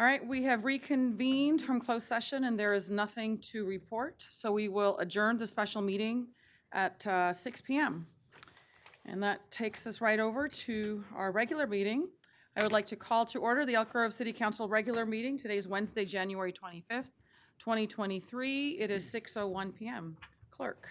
All right, we have reconvened from closed session and there is nothing to report. So we will adjourn the special meeting at 6 p.m. And that takes us right over to our regular meeting. I would like to call to order the Elk Grove City Council regular meeting. Today is Wednesday, January 25th, 2023. It is 6:01 p.m. Clerk.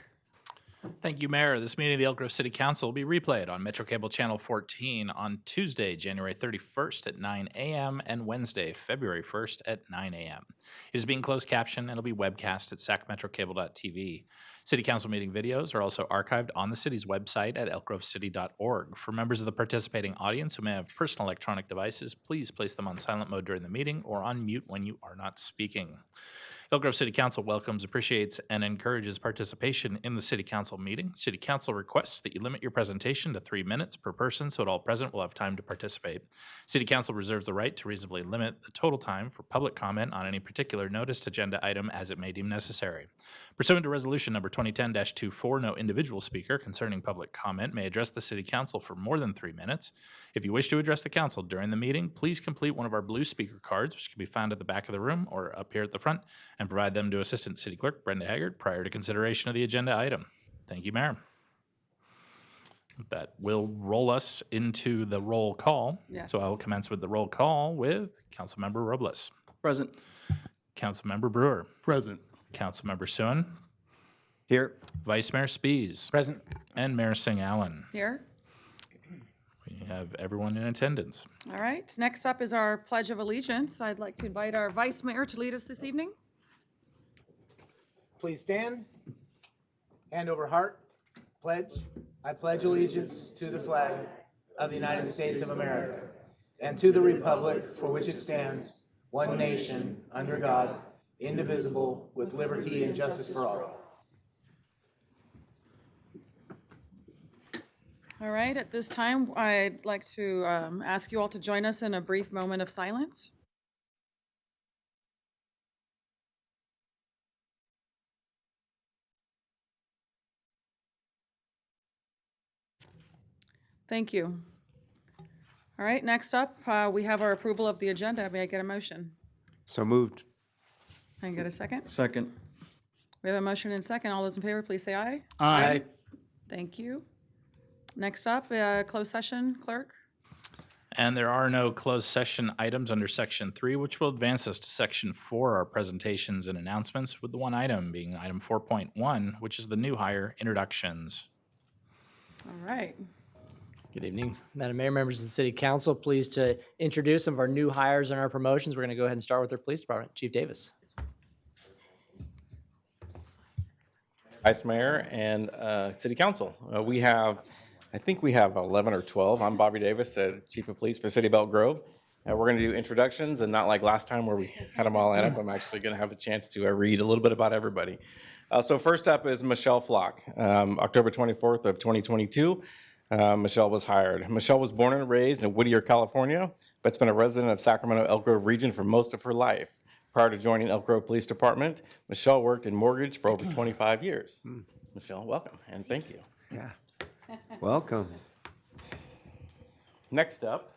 Thank you, Mayor. This meeting of the Elk Grove City Council will be replayed on Metro Cable Channel 14 on Tuesday, January 31st at 9 a.m. and Wednesday, February 1st at 9 a.m. It is being closed captioned and it'll be webcast at sacmetrocable.tv. City Council meeting videos are also archived on the city's website at elkgrovecity.org. For members of the participating audience who may have personal electronic devices, please place them on silent mode during the meeting or on mute when you are not speaking. Elk Grove City Council welcomes, appreciates, and encourages participation in the City Council meeting. City Council requests that you limit your presentation to 3 minutes per person so that all present will have time to participate. City Council reserves the right to reasonably limit the total time for public comment on any particular noticed agenda item as it may deem necessary. Pursuant to Resolution Number 2010-24, no individual speaker concerning public comment may address the City Council for more than 3 minutes. If you wish to address the Council during the meeting, please complete one of our blue speaker cards, which can be found at the back of the room or up here at the front, and provide them to Assistant City Clerk Brenda Haggard prior to consideration of the agenda item. Thank you, Mayor. That will roll us into the roll call. Yes. So I will commence with the roll call with Councilmember Robles, Present. Councilmember Brewer, Present. Councilmember Suen, Here. Vice Mayor Spies, Present. and Mayor Singh Allen. Here. We have everyone in attendance. All right, next up is our Pledge of Allegiance. I'd like to invite our Vice Mayor to lead us this evening. Please stand. Hand over heart. Pledge. I pledge allegiance to the flag of the United States of America and to the republic for which it stands, one nation, under God, indivisible, with liberty and justice for all. All right, at this time, I'd like to ask you all to join us in a brief moment of silence. Thank you. All right, next up, we have our approval of the agenda. May I get a motion? So moved. Can I get a second? Second. We have a motion and a second. All those in favor, please say aye. Aye. Thank you. Next up, closed session, clerk. And there are no closed session items under Section 3, which will advance us to Section 4, our presentations and announcements, with the one item being item 4.1, which is the new hire introductions. All right. Good evening, Madam Mayor, members of the City Council. Pleased to introduce some of our new hires and our promotions. We're going to go ahead and start with our Police Department. Chief Davis. Vice Mayor and City Council. I think we have 11 or 12. I'm Bobby Davis, Chief of Police for the City of Elk Grove. We're going to do introductions, and not like last time where we had them all lined up. I'm actually going to have a chance to read a little bit about everybody. So first up is Michelle Flock. October 24th of 2022, Michelle was hired. Michelle was born and raised in Whittier, California, but's been a resident of Sacramento, Elk Grove region for most of her life. Prior to joining Elk Grove Police Department, Michelle worked in mortgage for over 25 years. Michelle, welcome, and thank you. Yeah. Welcome. Next up,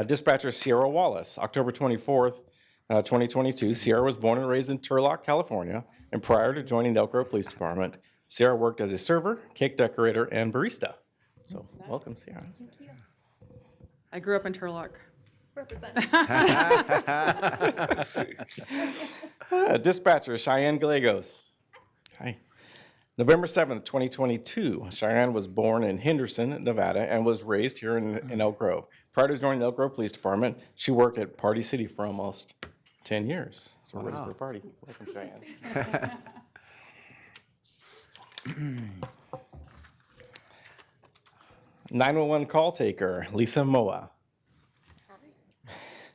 Dispatcher Sierra Wallace. October 24th, 2022, Sierra was born and raised in Turlock, California, and prior to joining the Elk Grove Police Department, Sierra worked as a server, cake decorator, and barista. So, welcome, Sierra. I grew up in Turlock. Dispatcher Cheyenne Gallegos. Hi. November 7th, 2022, Cheyenne was born in Henderson, Nevada, and was raised here in Elk Grove. Prior to joining the Elk Grove Police Department, she worked at Party City for almost 10 years. So we're ready for a party. Welcome, Cheyenne. 911 call taker, Lisa Moa.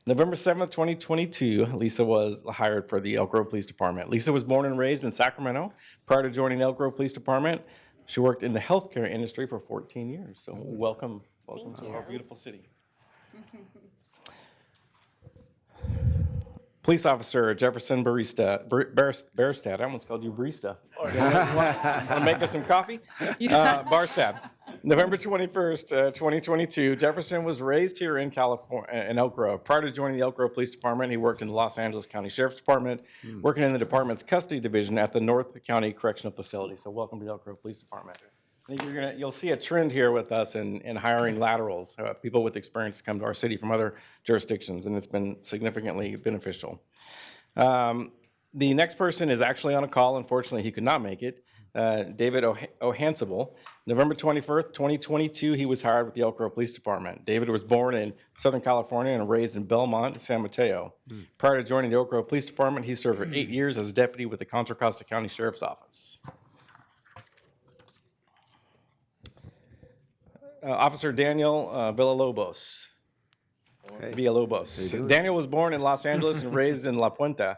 November 7th, 2022, Lisa was hired for the Elk Grove Police Department. Lisa was born and raised in Sacramento. Prior to joining the Elk Grove Police Department, she worked in the healthcare industry for 14 years. So welcome to our beautiful city. Police Officer Jefferson Barstad. I almost called you barista. Want to make us some coffee? Barstad. November 21st, 2022, Jefferson was raised here in California, in Elk Grove. Prior to joining the Elk Grove Police Department, he worked in the Los Angeles County Sheriff's Department, working in the department's custody division at the North County Correctional Facility. So welcome to the Elk Grove Police Department. I think you'll see a trend here with us in hiring laterals, people with experience come to our city from other jurisdictions, and it's been significantly beneficial. The next person is actually on a call. Unfortunately, he could not make it. David O'Hansable. November 21st, 2022, he was hired with the Elk Grove Police Department. David was born in Southern California and raised in Belmont, San Mateo. Prior to joining the Elk Grove Police Department, he served for 8 years as a deputy with the Contra Costa County Sheriff's Office. Officer Daniel Villalobos. Hey. Villalobos. Daniel was born in Los Angeles and raised in La Puente.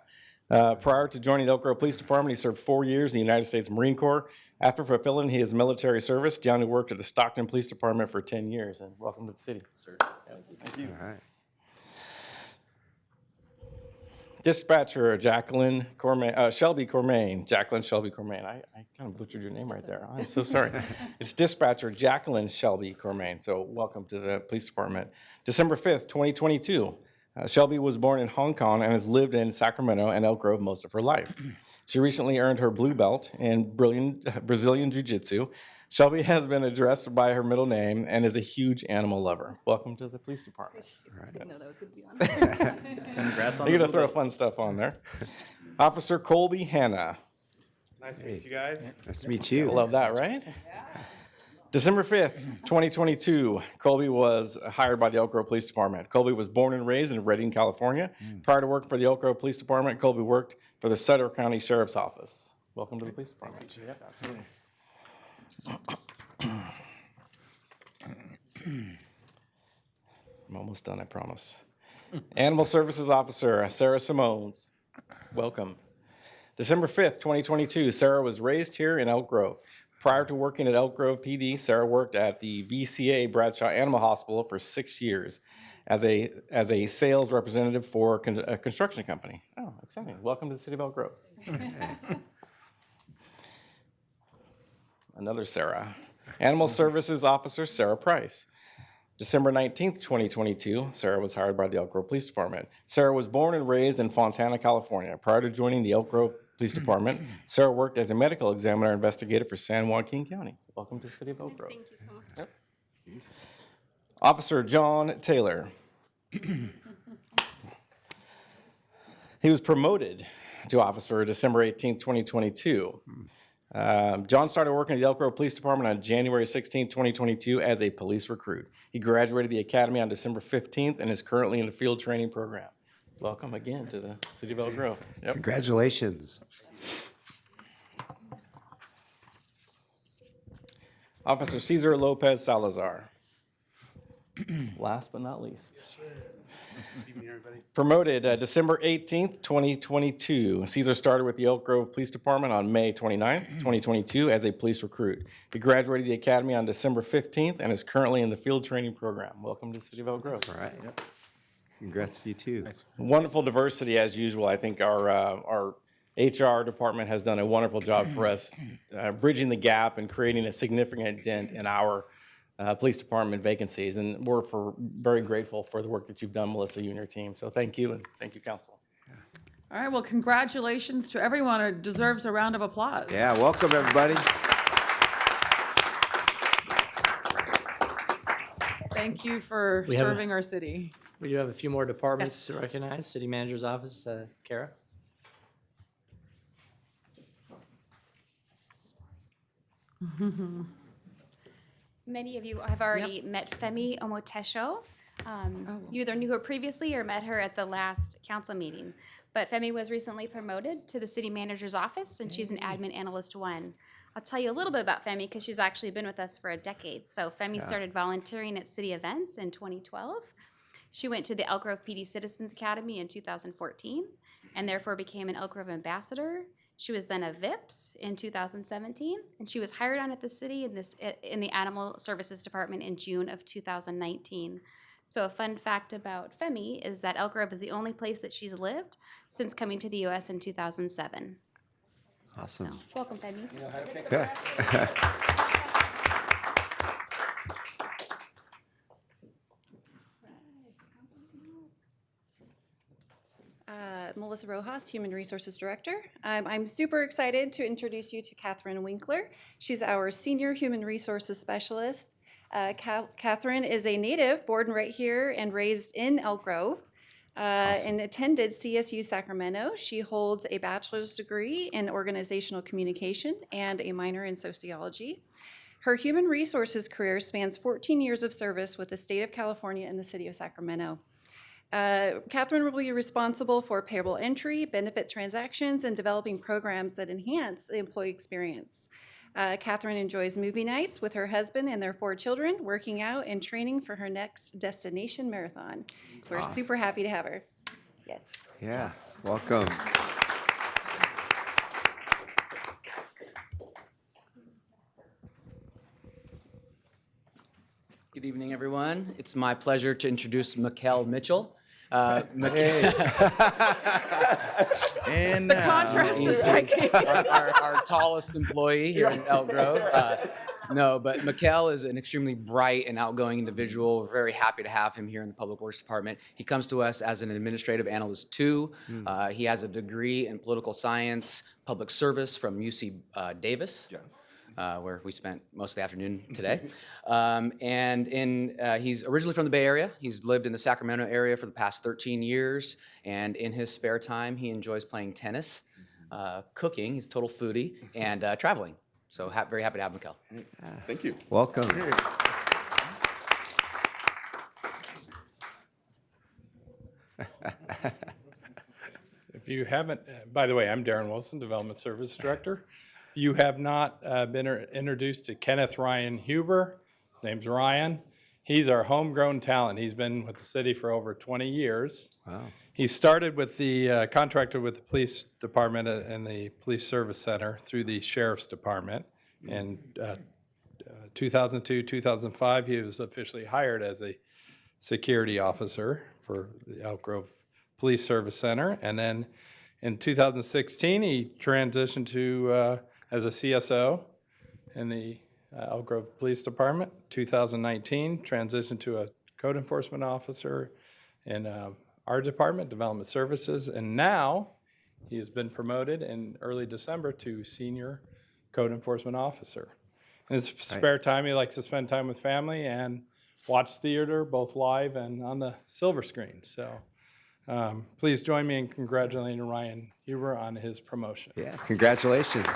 Prior to joining the Elk Grove Police Department, he served 4 years in the United States Marine Corps. After fulfilling his military service, Daniel worked at the Stockton Police Department for 10 years. And welcome to the city, sir. Thank you. All right. Dispatcher Jacqueline Shelby Cormain. Jacqueline Shelby Cormain. I kind of butchered your name right there. I'm so sorry. It's Dispatcher Jacqueline Shelby Cormain. So welcome to the police department. December 5th, 2022. Shelby was born in Hong Kong and has lived in Sacramento and Elk Grove most of her life. She recently earned her blue belt in Brazilian Jiu-Jitsu. Shelby has been addressed by her middle name and is a huge animal lover. Welcome to the police department. Didn't know that was going to be on. Congrats on You're going to throw fun stuff on there. Officer Colby Hanna. Nice to meet you guys. Nice to meet you. I love that, right? December 5th, 2022, Colby was hired by the Elk Grove Police Department. Colby was born and raised in Redding, California. Prior to working for the Elk Grove Police Department, Colby worked for the Sutter County Sheriff's Office. Welcome to the police department. Yeah, absolutely. I'm almost done, I promise. Animal Services Officer Sarah Simones. Welcome. December 5th, 2022, Sarah was raised here in Elk Grove. Prior to working at Elk Grove PD, Sarah worked at the VCA Bradshaw Animal Hospital for 6 years as a sales representative for a construction company. Oh, exciting. Welcome to the city of Elk Grove. Another Sarah. Animal Services Officer Sarah Price. December 19th, 2022, Sarah was hired by the Elk Grove Police Department. Sarah was born and raised in Fontana, California. Prior to joining the Elk Grove Police Department, Sarah worked as a medical examiner investigator for San Joaquin County. Welcome to the city of Elk Grove. Thank you so much. Yep. Officer John Taylor. He was promoted to officer December 18th, 2022. John started working at the Elk Grove Police Department on January 16th, 2022 as a police recruit. He graduated the academy on December 15th and is currently in the field training program. Welcome again to the city of Elk Grove. Yep. Congratulations. Officer Cesar Lopez Salazar. Last but not least. Yes, sir. Evening, everybody. Promoted December 18th, 2022. Cesar started with the Elk Grove Police Department on May 29th, 2022 as a police recruit. He graduated the academy on December 15th and is currently in the field training program. Welcome to the city of Elk Grove. All right. Congrats to you too. Wonderful diversity as usual. I think our HR department has done a wonderful job for us, bridging the gap and creating a significant dent in our police department vacancies. And we're very grateful for the work that you've done, Melissa, you and your team. So thank you, and thank you, council. All right, well, congratulations to everyone. It deserves a round of applause. Yeah, welcome everybody. Thank you for We have a- serving our city. We do have a few more departments Yes. to recognize. City Manager's Office, Kara. Many of you have already met Femi Omotesho. You either knew her previously or met her at the last council meeting. But Femi was recently promoted to the city manager's office, and she's an admin analyst 1. I'll tell you a little bit about Femi because she's actually been with us for a decade. So Femi started volunteering at city events in 2012. She went to the Elk Grove PD Citizens Academy in 2014 and therefore became an Elk Grove ambassador. She was then a VIPS in 2017, and she was hired on at the city in the Animal Services Department in June of 2019. So a fun fact about Femi is that Elk Grove is the only place that she's lived since coming to the U.S. in 2007. Awesome. Welcome, Femi. Yeah. Melissa Rojas, Human Resources Director. I'm super excited to introduce you to Catherine Winkler. She's our Senior Human Resources Specialist. Catherine is a native, born right here and raised in Elk Grove, and attended CSU Sacramento. She holds a bachelor's degree in organizational communication and a minor in sociology. Her human resources career spans 14 years of service with the state of California and the city of Sacramento. Catherine will be responsible for payroll entry, benefit transactions, and developing programs that enhance the employee experience. Catherine enjoys movie nights with her husband and their 4 children, working out and training for her next destination marathon. We're super happy to have her. Yes. Yeah, welcome. Good evening, everyone. It's my pleasure to introduce Mikkel Mitchell. And the contrast is striking. Our tallest employee here in Elk Grove. No, but Mikkel is an extremely bright and outgoing individual. We're very happy to have him here in the Public Works Department. He comes to us as an administrative analyst too. He has a degree in political science, public service from UC Davis. Yes. Where we spent most of the afternoon today. He's originally from the Bay Area. He's lived in the Sacramento area for the past 13 years. And in his spare time, he enjoys playing tennis, cooking, he's a total foodie, and traveling. So very happy to have Mikkel. Thank you. Welcome. If you haven't, by the way, I'm Darren Wilson, Development Services Director. You have not been introduced to Kenneth Ryan Huber. His name's Ryan. He's our homegrown talent. He's been with the city for over 20 years. Wow. He started with the, contracted with the police department and the police service center through the sheriff's department. In 2002, 2005, he was officially hired as a security officer for the Elk Grove Police Service Center. And then in 2016, he transitioned to as a CSO in the Elk Grove Police Department. 2019, transitioned to a code enforcement officer in our department, Development Services. And now he has been promoted in early December to Senior Code Enforcement Officer. In his spare time, he likes to spend time with family and watch theater, both live and on the silver screen. So please join me in congratulating Ryan Huber on his promotion. Yeah, congratulations.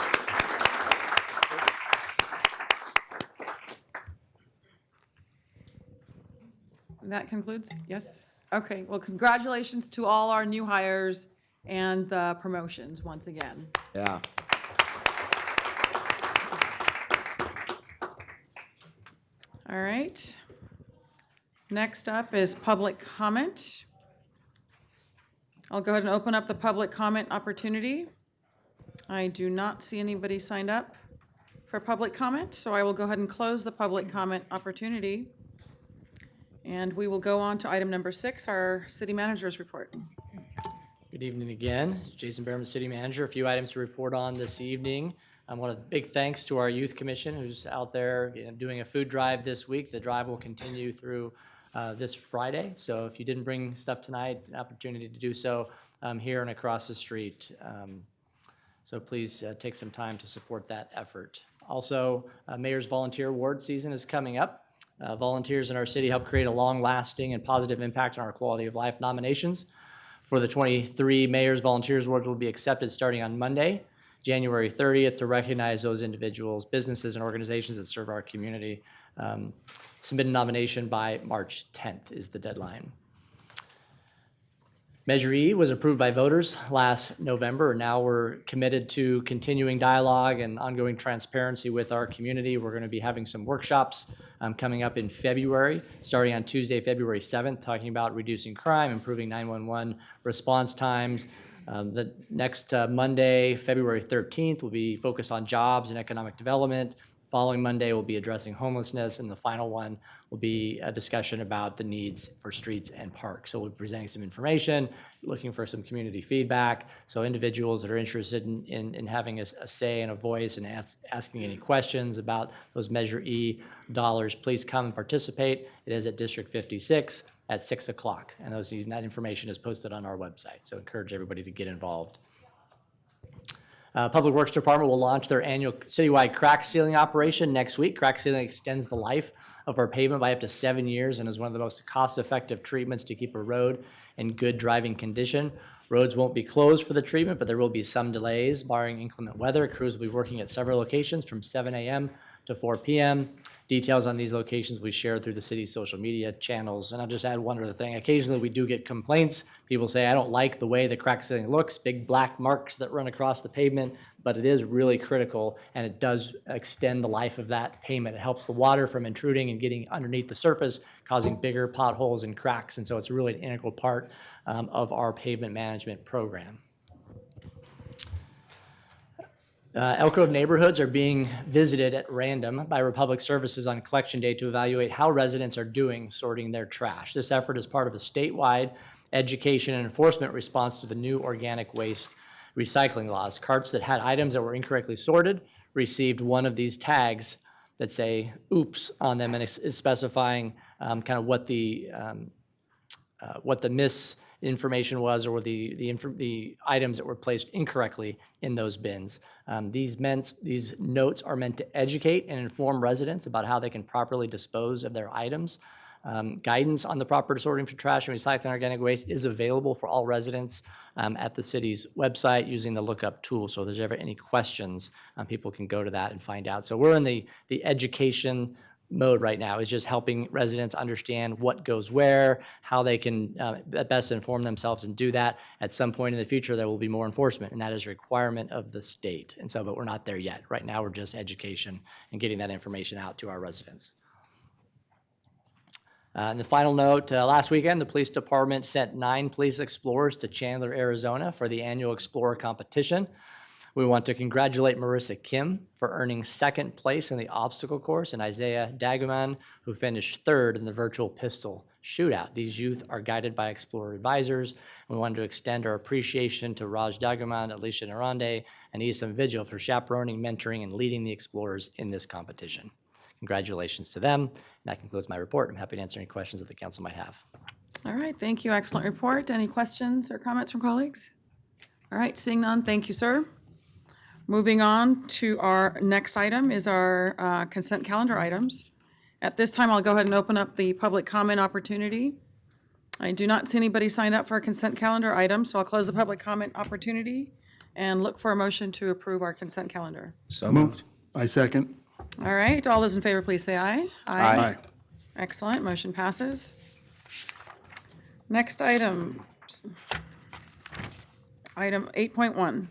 That concludes? Yes? Okay, well, congratulations to all our new hires and the promotions once again. Yeah. All right. Next up is public comment. I'll go ahead and open up the public comment opportunity. I do not see anybody signed up for public comment, so I will go ahead and close the public comment opportunity. And we will go on to item number 6, our city manager's report. Good evening again. Jason Behrman, City Manager. A few items to report on this evening. I want a big thanks to our Youth Commission who's out there doing a food drive this week. The drive will continue through this Friday. So if you didn't bring stuff tonight, an opportunity to do so here and across the street. So please take some time to support that effort. Also, Mayor's Volunteer Award season is coming up. Volunteers in our city help create a long-lasting and positive impact on our quality of life. Nominations for the 23 Mayor's Volunteers Awards will be accepted starting on Monday, January 30th, to recognize those individuals, businesses, and organizations that serve our community. Submit a nomination by March 10th is the deadline. Measure E was approved by voters last November. Now we're committed to continuing dialogue and ongoing transparency with our community. We're going to be having some workshops coming up in February, starting on Tuesday, February 7th, talking about reducing crime, improving 911 response times. The next Monday, February 13th, will be focused on jobs and economic development. Following Monday, we'll be addressing homelessness, and the final one will be a discussion about the needs for streets and parks. So we'll be presenting some information, looking for some community feedback. So individuals that are interested in having a say and a voice and asking any questions about those Measure E dollars, please come and participate. It is at District 56 at 6 o'clock. And that information is posted on our website. So encourage everybody to get involved. Public Works Department will launch their annual citywide crack sealing operation next week. Crack sealing extends the life of our pavement by up to 7 years and is one of the most cost-effective treatments to keep a road in good driving condition. Roads won't be closed for the treatment, but there will be some delays barring inclement weather. Crews will be working at several locations from 7 a.m. to 4 p.m. Details on these locations will be shared through the city's social media channels. And I'll just add one other thing. Occasionally we do get complaints. People say, I don't like the way the crack sealing looks, big black marks that run across the pavement, but it is really critical and it does extend the life of that pavement. It helps the water from intruding and getting underneath the surface, causing bigger potholes and cracks. And so it's really an integral part of our pavement management program. Elk Grove neighborhoods are being visited at random by Republic Services on Collection Day to evaluate how residents are doing sorting their trash. This effort is part of a statewide education and enforcement response to the new organic waste recycling laws. Carts that had items that were incorrectly sorted received one of these tags that say "oops" on them, and is specifying kind of what the misinformation was, or the items that were placed incorrectly in those bins. These notes are meant to educate and inform residents about how they can properly dispose of their items. Guidance on the proper sorting for trash and recycling organic waste is available for all residents at the city's website using the lookup tool. So if there's ever any questions, people can go to that and find out. So we're in the education mode right now, is just helping residents understand what goes where, how they can best inform themselves and do that. At some point in the future, there will be more enforcement, and that is a requirement of the state. And so, but we're not there yet. Right now, we're just education and getting that information out to our residents. And the final note, last weekend, the police department sent 9 police explorers to Chandler, Arizona for the annual Explorer competition. We want to congratulate Marissa Kim for earning 2nd place in the obstacle course, and Isaiah Daguman, who finished 3rd in the virtual pistol shootout. These youth are guided by Explorer advisors. We wanted to extend our appreciation to Raj Daguman, Alicia Narande, and Isam Vigil for chaperoning, mentoring, and leading the explorers in this competition. Congratulations to them. And that concludes my report. I'm happy to answer any questions that the council might have. All right, thank you. Excellent report. Any questions or comments from colleagues? All right, seeing none, thank you, sir. Moving on to our next item is our consent calendar items. At this time, I'll go ahead and open up the public comment opportunity. I do not see anybody signed up for a consent calendar item, so I'll close the public comment opportunity and look for a motion to approve our consent calendar. So moved. I second. All right, all those in favor, please say aye. Aye. Excellent, motion passes. Next item, item 8.1.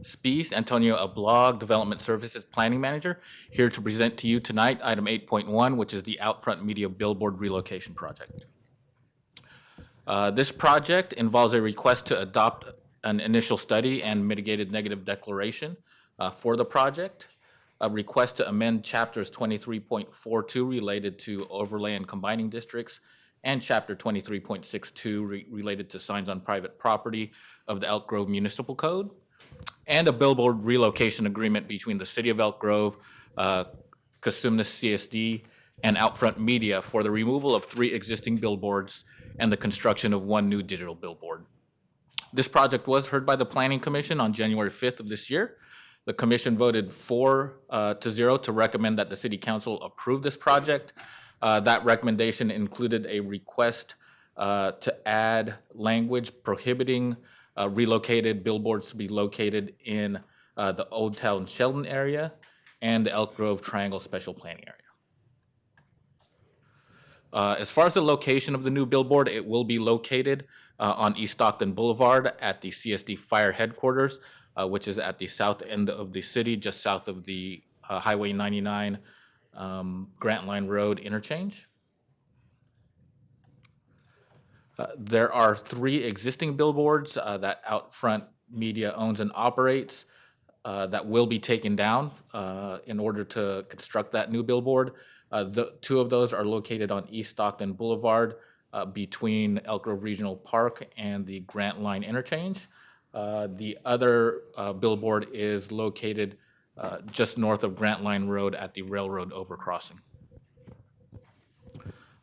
Spies, Antonio, a blog development services planning manager, here to present to you tonight item 8.1, which is the Outfront Media Billboard Relocation Project. This project involves a request to adopt an initial study and mitigated negative declaration for the project, a request to amend chapters 23.42 related to overlay and combining districts, and chapter 23.62 related to signs on private property of the Elk Grove Municipal Code, and a billboard relocation agreement between the City of Elk Grove, Cosumnes CSD, and Outfront Media for the removal of 3 existing billboards and the construction of 1 new digital billboard. This project was heard by the Planning Commission on January 5th of this year. The commission voted 4-0 to recommend that the City Council approve this project. That recommendation included a request to add language prohibiting relocated billboards to be located in the Old Town Sheldon area and the Elk Grove Triangle Special Planning Area. As far as the location of the new billboard, it will be located on East Stockton Boulevard at the CSD Fire Headquarters, which is at the south end of the city, just south of the Highway 99 Grant Line Road interchange. There are 3 existing billboards that Outfront Media owns and operates that will be taken down in order to construct that new billboard. The two of those are located on East Stockton Boulevard between Elk Grove Regional Park and the Grant Line interchange. The other billboard is located just north of Grant Line Road at the railroad overcrossing.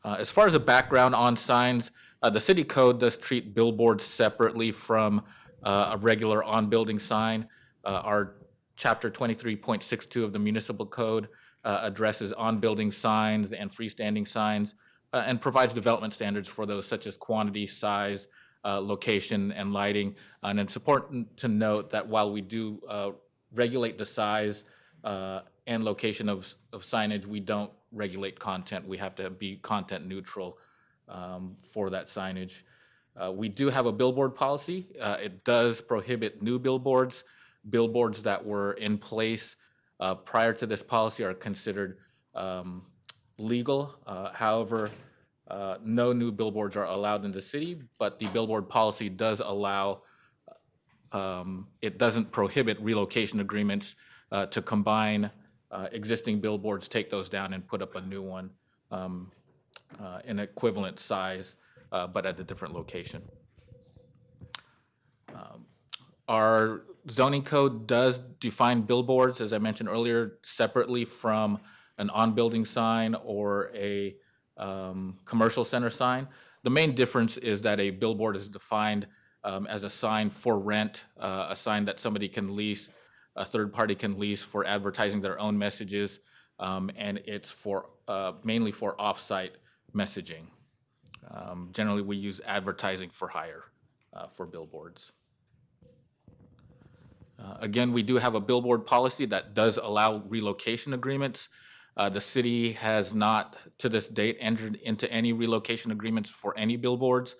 As far as the background on signs, the city code does treat billboards separately from a regular on-building sign. Our chapter 23.62 of the municipal code addresses on-building signs and freestanding signs and provides development standards for those such as quantity, size, location, and lighting. And it's important to note that while we do regulate the size and location of signage, we don't regulate content. We have to be content neutral for that signage. We do have a billboard policy. It does prohibit new billboards. Billboards that were in place prior to this policy are considered legal. However, no new billboards are allowed in the city, but the billboard policy does allow, it doesn't prohibit relocation agreements to combine existing billboards, take those down, and put up a new one in equivalent size, but at a different location. Our zoning code does define billboards, as I mentioned earlier, separately from an on-building sign or a commercial center sign. The main difference is that a billboard is defined as a sign for rent, a sign that somebody can lease, a third party can lease for advertising their own messages, and it's for mainly for off-site messaging. Generally, we use advertising for hire for billboards. Again, we do have a billboard policy that does allow relocation agreements. The city has not, to this date, entered into any relocation agreements for any billboards.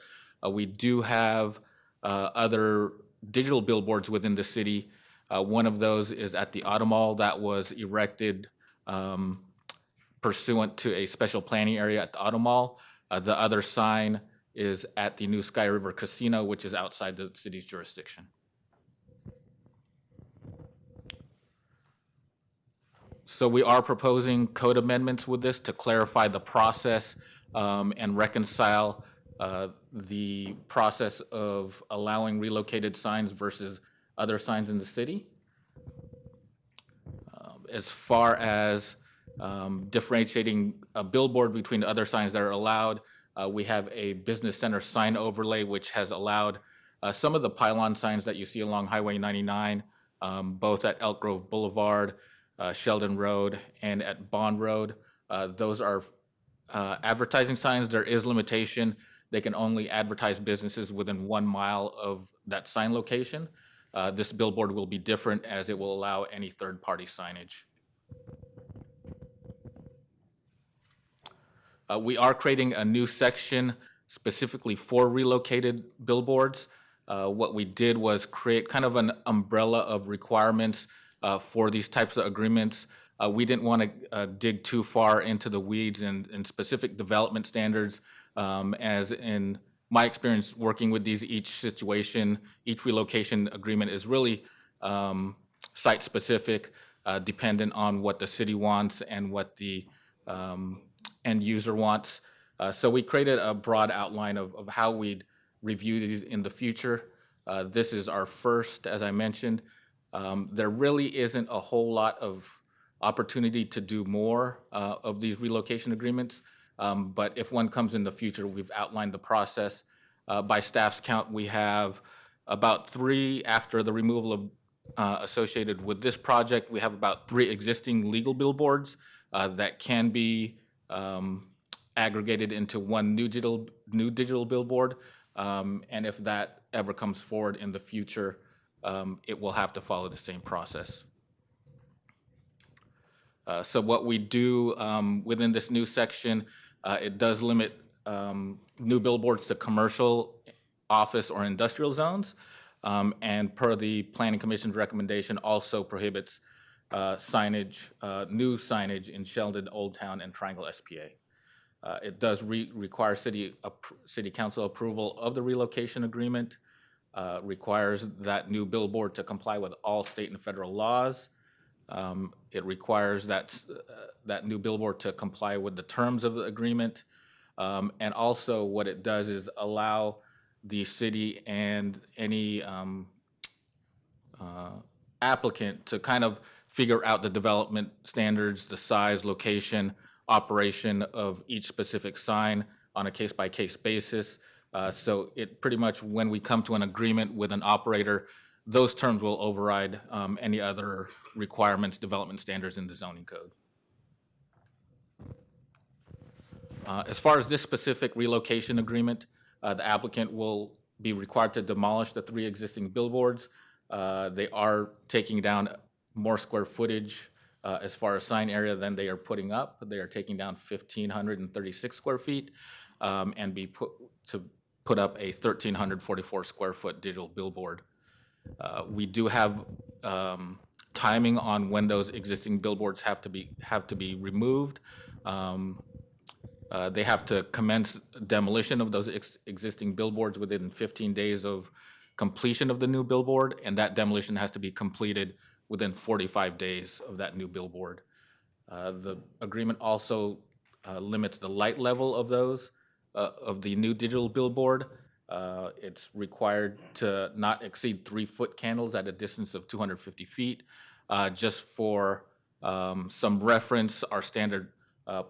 We do have other digital billboards within the city. One of those is at the Auto Mall that was erected pursuant to a special planning area at the Auto Mall. The other sign is at the new Sky River Casino, which is outside the city's jurisdiction. So we are proposing code amendments with this to clarify the process and reconcile the process of allowing relocated signs versus other signs in the city. As far as differentiating a billboard between other signs that are allowed, we have a business center sign overlay, which has allowed some of the pylon signs that you see along Highway 99, both at Elk Grove Boulevard, Sheldon Road, and at Bond Road. Those are advertising signs. There is limitation. They can only advertise businesses within 1 mile of that sign location. This billboard will be different as it will allow any third-party signage. We are creating a new section specifically for relocated billboards. What we did was create kind of an umbrella of requirements for these types of agreements. We didn't want to dig too far into the weeds and specific development standards. As in my experience working with these, each situation, each relocation agreement is really site-specific, dependent on what the city wants and what the end user wants. So we created a broad outline of how we'd review these in the future. This is our first, as I mentioned. There really isn't a whole lot of opportunity to do more of these relocation agreements, but if one comes in the future, we've outlined the process. By staff's count, we have about 3 after the removal of associated with this project. We have about 3 existing legal billboards that can be aggregated into one new digital billboard, and if that ever comes forward in the future, it will have to follow the same process. So what we do within this new section, it does limit new billboards to commercial, office, or industrial zones, and per the Planning Commission's recommendation, also prohibits signage, new signage in Sheldon, Old Town, and Triangle SPA. It does require city council approval of the relocation agreement. requires that new billboard to comply with all state and federal laws. It requires that new billboard to comply with the terms of the agreement. And also what it does is allow the city and any applicant to kind of figure out the development standards, the size, location, operation of each specific sign on a case-by-case basis. So it pretty much, when we come to an agreement with an operator, those terms will override any other requirements, development standards in the zoning code. As far as this specific relocation agreement, the applicant will be required to demolish the 3 existing billboards. They are taking down more square footage as far as sign area than they are putting up. They are taking down 1,536 square feet and put up a 1,344 square foot digital billboard. We do have timing on when those existing billboards have to be removed. They have to commence demolition of those existing billboards within 15 days of completion of the new billboard, and that demolition has to be completed within 45 days of that new billboard. The agreement also limits the light level of those, of the new digital billboard. It's required to not exceed 3-foot candles at a distance of 250 feet. Just for some reference, our standard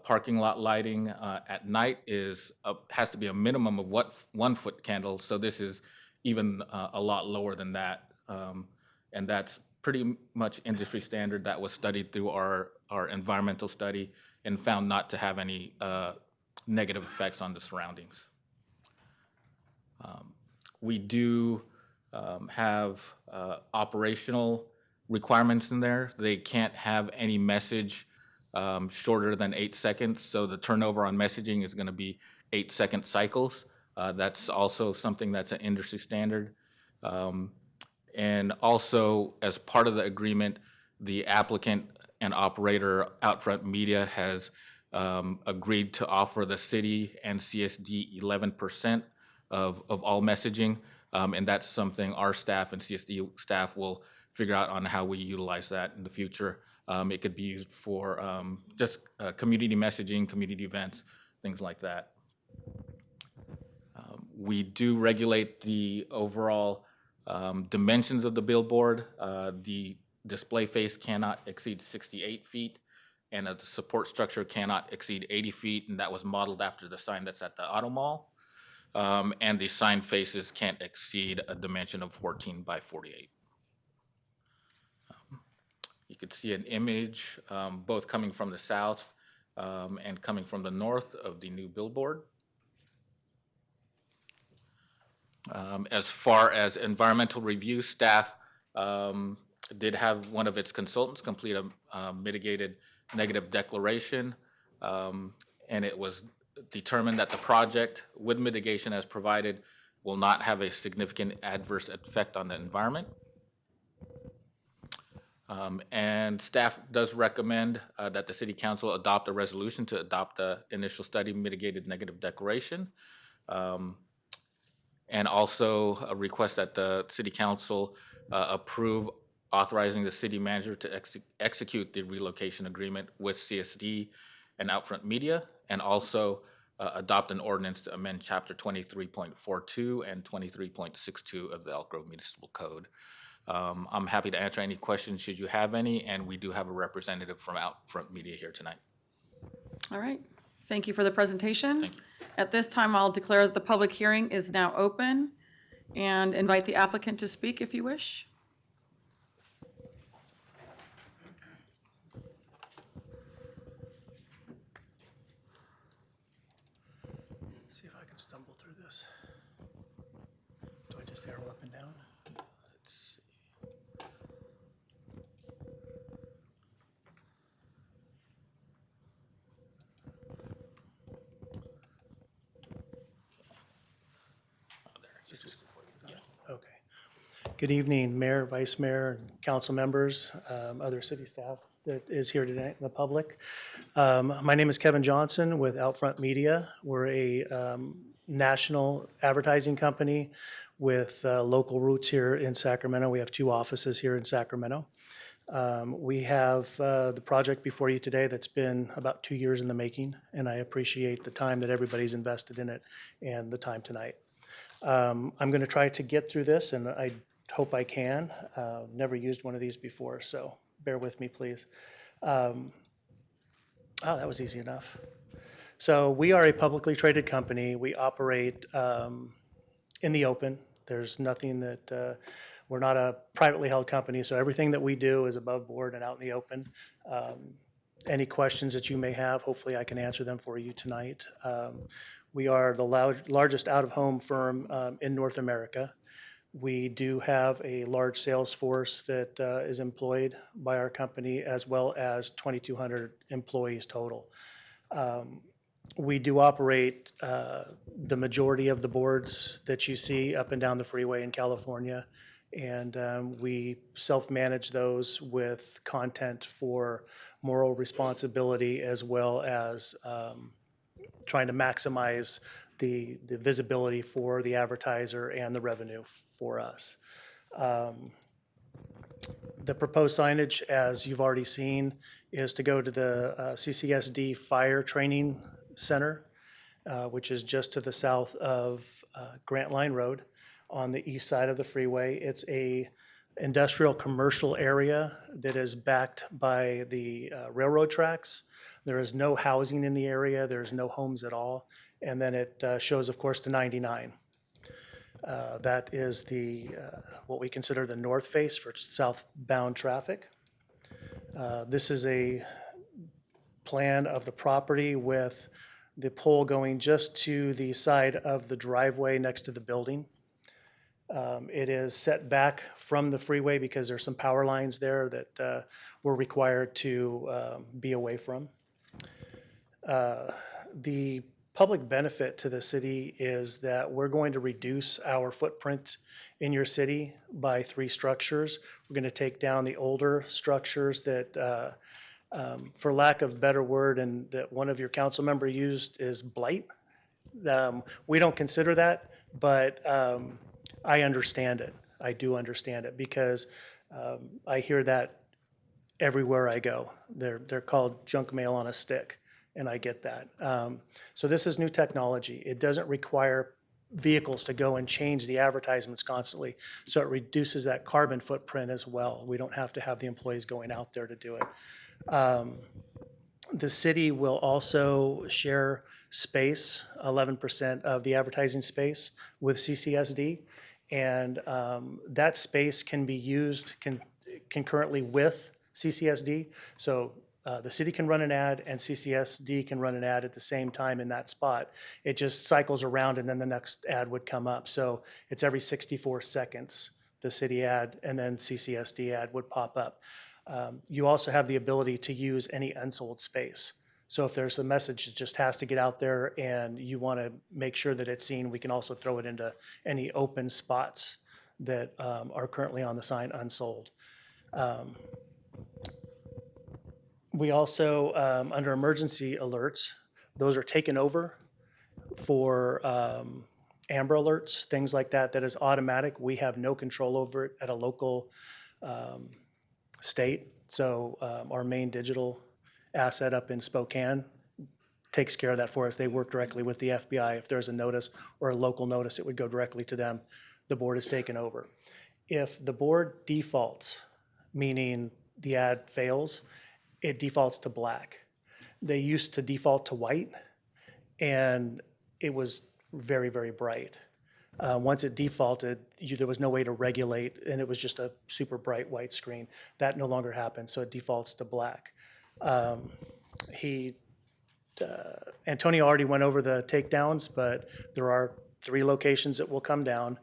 parking lot lighting at night has to be a minimum of 1-foot candles. So this is even a lot lower than that. And that's pretty much industry standard that was studied through our environmental study and found not to have any negative effects on the surroundings. We do have operational requirements in there. They can't have any message shorter than 8 seconds, so the turnover on messaging is going to be 8-second cycles. That's also something that's an industry standard. And also, as part of the agreement, the applicant and operator Outfront Media has agreed to offer the city and CSD 11% of all messaging, and that's something our staff and CSD staff will figure out on how we utilize that in the future. It could be used for just community messaging, community events, things like that. We do regulate the overall dimensions of the billboard. The display face cannot exceed 68 feet, and the support structure cannot exceed 80 feet, and that was modeled after the sign that's at the Auto Mall. And the sign faces can't exceed a dimension of 14 by 48. You could see an image both coming from the south and coming from the north of the new billboard. As far as environmental review, staff did have one of its consultants complete a mitigated negative declaration, and it was determined that the project with mitigation as provided will not have a significant adverse effect on the environment. And staff does recommend that the City Council adopt a resolution to adopt the initial study mitigated negative declaration. And also a request that the City Council approve authorizing the city manager to execute the relocation agreement with CSD and Outfront Media, and also adopt an ordinance to amend Chapter 23.42 and 23.62 of the Elk Grove Municipal Code. I'm happy to answer any questions should you have any, and we do have a representative from Outfront Media here tonight. All right. Thank you for the presentation. Thank you. At this time, I'll declare that the public hearing is now open and invite the applicant to speak if you wish. See if I can stumble through this. Do I just arrow up and down? Let's see. Okay. Good evening, Mayor, Vice Mayor, council members, other city staff that is here tonight, and the public. My name is Kevin Johnson with Outfront Media. We're a national advertising company with local roots here in Sacramento. We have 2 offices here in Sacramento. We have the project before you today that's been about 2 years in the making, and I appreciate the time that everybody's invested in it and the time tonight. I'm going to try to get through this, and I hope I can. Never used one of these before, so bear with me, please. That was easy enough. So we are a publicly traded company. We operate in the open. There's nothing that, we're not a privately held company, so everything that we do is above board and out in the open. Any questions that you may have, hopefully I can answer them for you tonight. We are the largest out-of-home firm in North America. We do have a large sales force that is employed by our company, as well as 2,200 employees total. We do operate the majority of the boards that you see up and down the freeway in California, and we self-manage those with content for moral responsibility, as well as trying to maximize the visibility for the advertiser and the revenue for us. The proposed signage, as you've already seen, is to go to the CCSD Fire Training Center, which is just to the south of Grant Line Road on the east side of the freeway. It's a industrial commercial area that is backed by the railroad tracks. There is no housing in the area. There's no homes at all. And then it shows, of course, to 99. That is the what we consider the north face for southbound traffic. This is a plan of the property with the pole going just to the side of the driveway next to the building. It is set back from the freeway because there's some power lines there that we're required to be away from. The public benefit to the city is that we're going to reduce our footprint in your city by 3 structures. We're going to take down the older structures that, for lack of a better word, and that one of your council member used is blight. We don't consider that, but I understand it. I do understand it because I hear that everywhere I go. They're called junk mail on a stick. And I get that. So this is new technology. It doesn't require vehicles to go and change the advertisements constantly. So it reduces that carbon footprint as well. We don't have to have the employees going out there to do it. The city will also share space, 11% of the advertising space with CCSD. And that space can be used concurrently with CCSD. So the city can run an ad and CCSD can run an ad at the same time in that spot. It just cycles around and then the next ad would come up. So it's every 64 seconds, the city ad and then CCSD ad would pop up. You also have the ability to use any unsold space. So if there's a message that just has to get out there and you want to make sure that it's seen, we can also throw it into any open spots that are currently on the sign unsold. We also, under emergency alerts, those are taken over for Amber Alerts, things like that, that is automatic. We have no control over it at a local state. So our main digital asset up in Spokane takes care of that for us. They work directly with the FBI. If there's a notice or a local notice, it would go directly to them. The board is taken over. If the board defaults, meaning the ad fails, it defaults to black. They used to default to white, and it was very, very bright. Once it defaulted, there was no way to regulate, and it was just a super bright white screen. That no longer happens, so it defaults to black. Antonio already went over the takedowns, but there are 3 locations that will come down.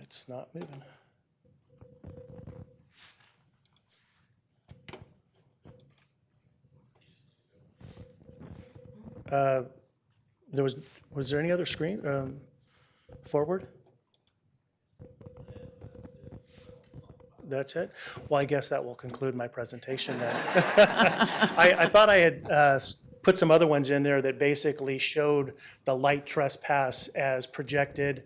It's not moving. Was there any other screen forward? That's it? Well, I guess that will conclude my presentation then. I thought I had put some other ones in there that basically showed the light trespass as projected,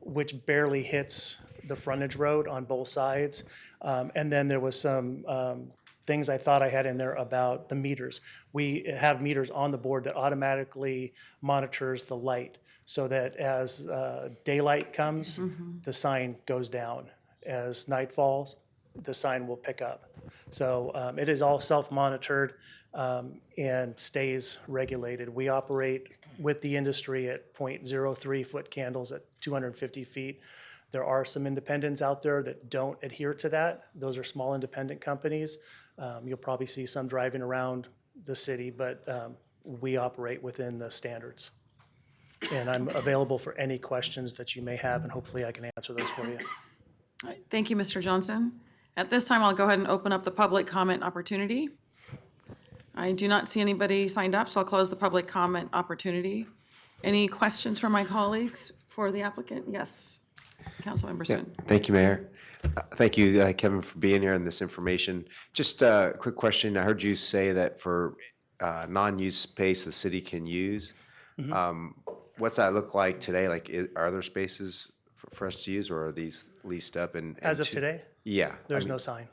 which barely hits the frontage road on both sides. And then there was some things I thought I had in there about the meters. We have meters on the board that automatically monitors the light so that as daylight comes, the sign goes down. As night falls, the sign will pick up. So it is all self-monitored and stays regulated. We operate with the industry at 0.03 foot candles at 250 feet. There are some independents out there that don't adhere to that. Those are small independent companies. You'll probably see some driving around the city, but we operate within the standards. And I'm available for any questions that you may have, and hopefully I can answer those for you. All right, thank you, Mr. Johnson. At this time, I'll go ahead and open up the public comment opportunity. I do not see anybody signed up, so I'll close the public comment opportunity. Any questions from my colleagues for the applicant? Yes, Councilmember Yeah, Sun. thank you, Mayor. Thank you, Kevin, for being here and this information. Just a quick question. I heard you say that for non-use space the city can use. What's that look like today? Like, are there spaces for us to use, or are these leased up? And As of today, yeah, there's no sign.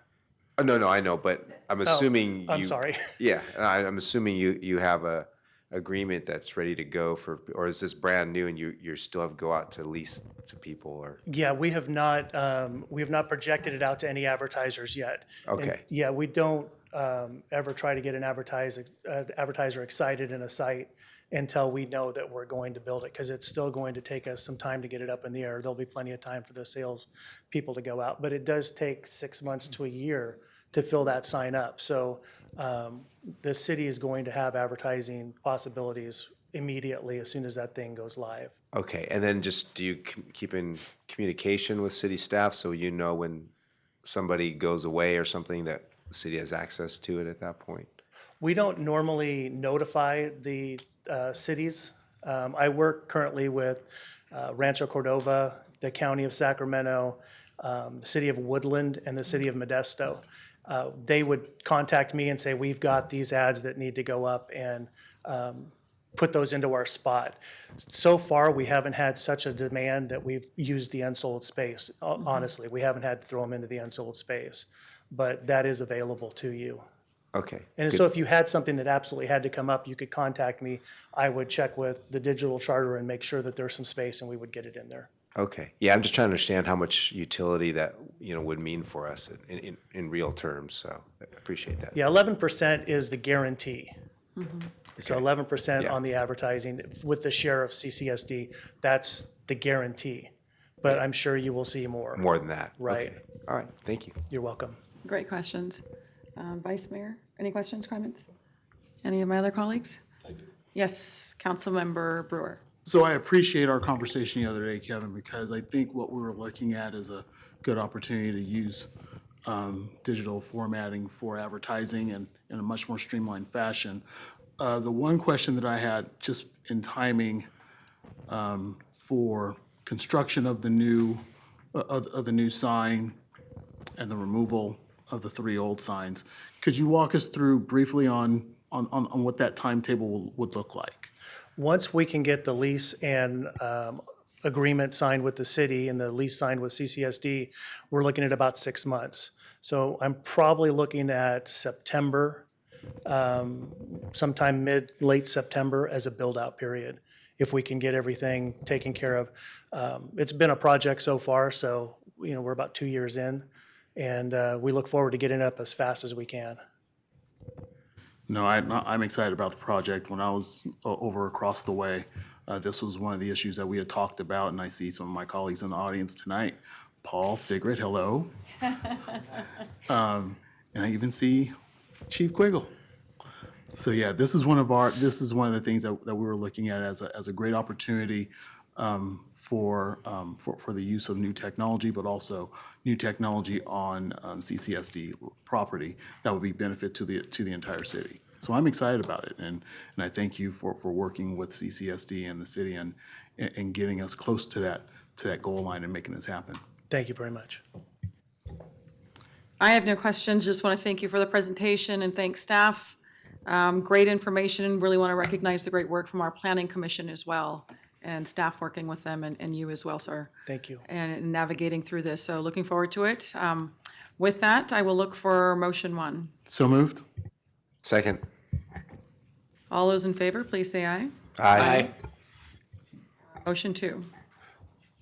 Oh, no, I know, but I'm assuming I'm you. sorry. Yeah, I'm assuming you have a agreement that's ready to go for, or is this brand new and you still have to go out to lease to people, or? Yeah, we have not projected it out to any advertisers yet. And, Okay. yeah, we don't ever try to get an advertiser excited in a site until we know that we're going to build it, because it's still going to take us some time to get it up in the air. There'll be plenty of time for the sales people to go out, but it does take 6 months to a year to fill that sign up. So the city is going to have advertising possibilities immediately as soon as that thing goes live. Okay, and then just, do you keep in communication with city staff so you know when somebody goes away or something that the city has access to it at that point? We don't normally notify the cities. I work currently with Rancho Cordova, the County of Sacramento, the City of Woodland, and the City of Modesto. They would contact me and say, we've got these ads that need to go up, and put those into our spot. So far, we haven't had such a demand that we've used the unsold space. Honestly, we haven't had to throw them into the unsold space, but that is available to you. Okay. And good. so if you had something that absolutely had to come up, you could contact me. I would check with the digital charter and make sure that there's some space, and we would get it in there. Okay, yeah, I'm just trying to understand how much utility that, would mean for us in real terms, so I appreciate that. Yeah, 11% is the guarantee. So Okay. 11% Yeah. on the advertising with the share of CCSD, that's the guarantee. But I'm sure you will see more. More than that? Right. Okay. All right, thank you. You're welcome. Great questions. Vice Mayor, any questions, comments? Any of my other colleagues? I do. Yes, Councilmember Brewer. So I appreciate our conversation the other day, Kevin, because I think what we were looking at is a good opportunity to use digital formatting for advertising and in a much more streamlined fashion. The one question that I had, just in timing, for construction of the new sign and the removal of the 3 old signs, could you walk us through briefly on what that timetable would look like? Once we can get the lease and agreement signed with the city and the lease signed with CCSD, we're looking at about 6 months. So I'm probably looking at September, sometime late September as a build-out period, if we can get everything taken care of. It's been a project so far, so we're about 2 years in, and we look forward to getting it up as fast as we can. No, I'm excited about the project. When I was over across the way, this was one of the issues that we had talked about, and I see some of my colleagues in the audience tonight. Paul, Sigrid, hello. And I even see Chief Quiggle. So yeah, this is one of the things that we were looking at as a great opportunity for the use of new technology, but also new technology on CCSD property that would be benefit to the entire city. So I'm excited about it, and I thank you for working with CCSD and the city and getting us close to that goal line and making this happen. Thank you very much. I have no questions. Just want to thank you for the presentation and thank staff. Great information. Really want to recognize the great work from our planning commission as well, and staff working with them, and you as well, sir. Thank you. And navigating through this. So looking forward to it. With that, I will look for motion 1. So moved. Second. All those in favor, please say aye. Aye. Motion 2.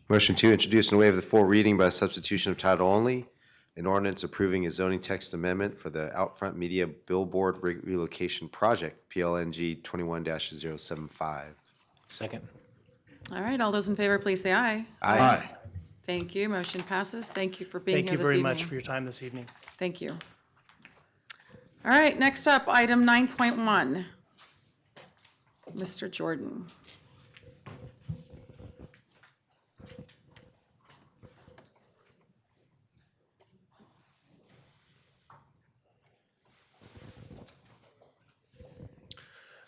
Motion 2, introduce and waive the full reading by substitution of title only. An ordinance approving a zoning text amendment for the Outfront Media Billboard Relocation Project, PLNG 21-075. Second. All right, all those in favor, please say aye. Aye. Thank you. Motion passes. Thank you for being Thank here you this very evening. much for your time this evening. Thank you. All right, next up, item 9.1. Mr. Jordan.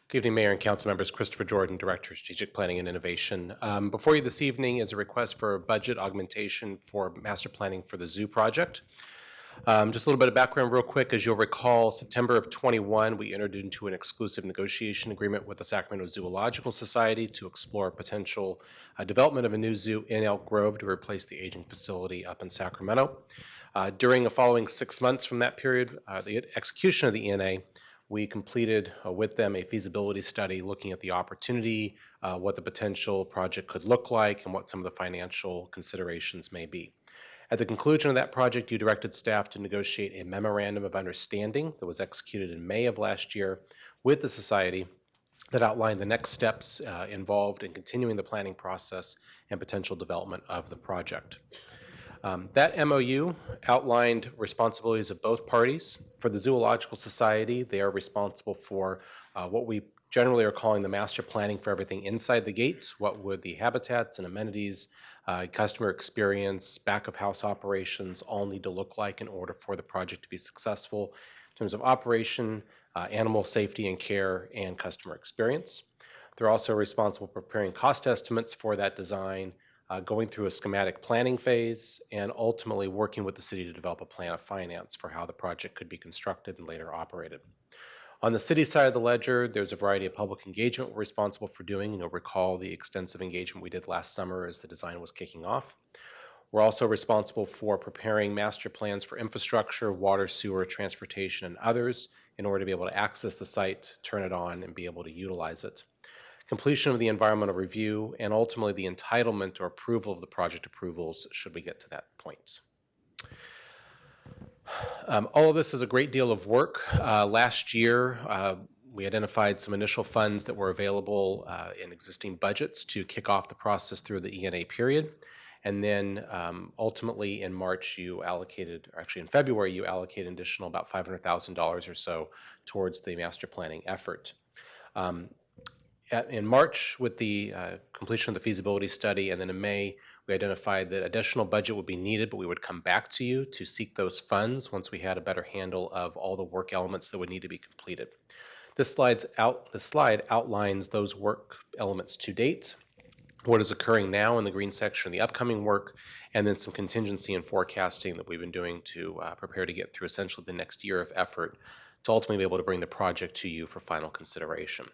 Good evening, Mayor and Council members. Christopher Jordan, Director of Strategic Planning and Innovation. Before you this evening is a request for budget augmentation for master planning for the zoo project. Just a little bit of background real quick. As you'll recall, September of 21, we entered into an exclusive negotiation agreement with the Sacramento Zoological Society to explore potential development of a new zoo in Elk Grove to replace the aging facility up in Sacramento. During the following 6 months from that period, the execution of the ENA, we completed with them a feasibility study looking at the opportunity, what the potential project could look like, and what some of the financial considerations may be. At the conclusion of that project, you directed staff to negotiate a memorandum of understanding that was executed in May of last year with the Society that outlined the next steps involved in continuing the planning process and potential development of the project. That MOU outlined responsibilities of both parties. For the Zoological Society, they are responsible for what we generally are calling the master planning for everything inside the gates. What would the habitats and amenities, customer experience, back of house operations all need to look like in order for the project to be successful in terms of operation, animal safety and care, and customer experience. They're also responsible for preparing cost estimates for that design, going through a schematic planning phase, and ultimately working with the city to develop a plan of finance for how the project could be constructed and later operated. On the city side of the ledger, there's a variety of public engagement we're responsible for doing. You'll recall the extensive engagement we did last summer as the design was kicking off. We're also responsible for preparing master plans for infrastructure, water, sewer, transportation, and others in order to be able to access the site, turn it on, and be able to utilize it. Completion of the environmental review, and ultimately the entitlement or approval of the project approvals should we get to that point. All of this is a great deal of work. Last year, we identified some initial funds that were available in existing budgets to kick off the process through the ENA period. And then ultimately in March, you allocated, or actually in February, you allocated an additional about $500,000 or so towards the master planning effort. In March, with the completion of the feasibility study, and then in May, we identified that additional budget would be needed, but we would come back to you to seek those funds once we had a better handle of all the work elements that would need to be completed. This slide outlines those work elements to date, what is occurring now in the green section, the upcoming work, and then some contingency and forecasting that we've been doing to prepare to get through essentially the next year of effort to ultimately be able to bring the project to you for final consideration.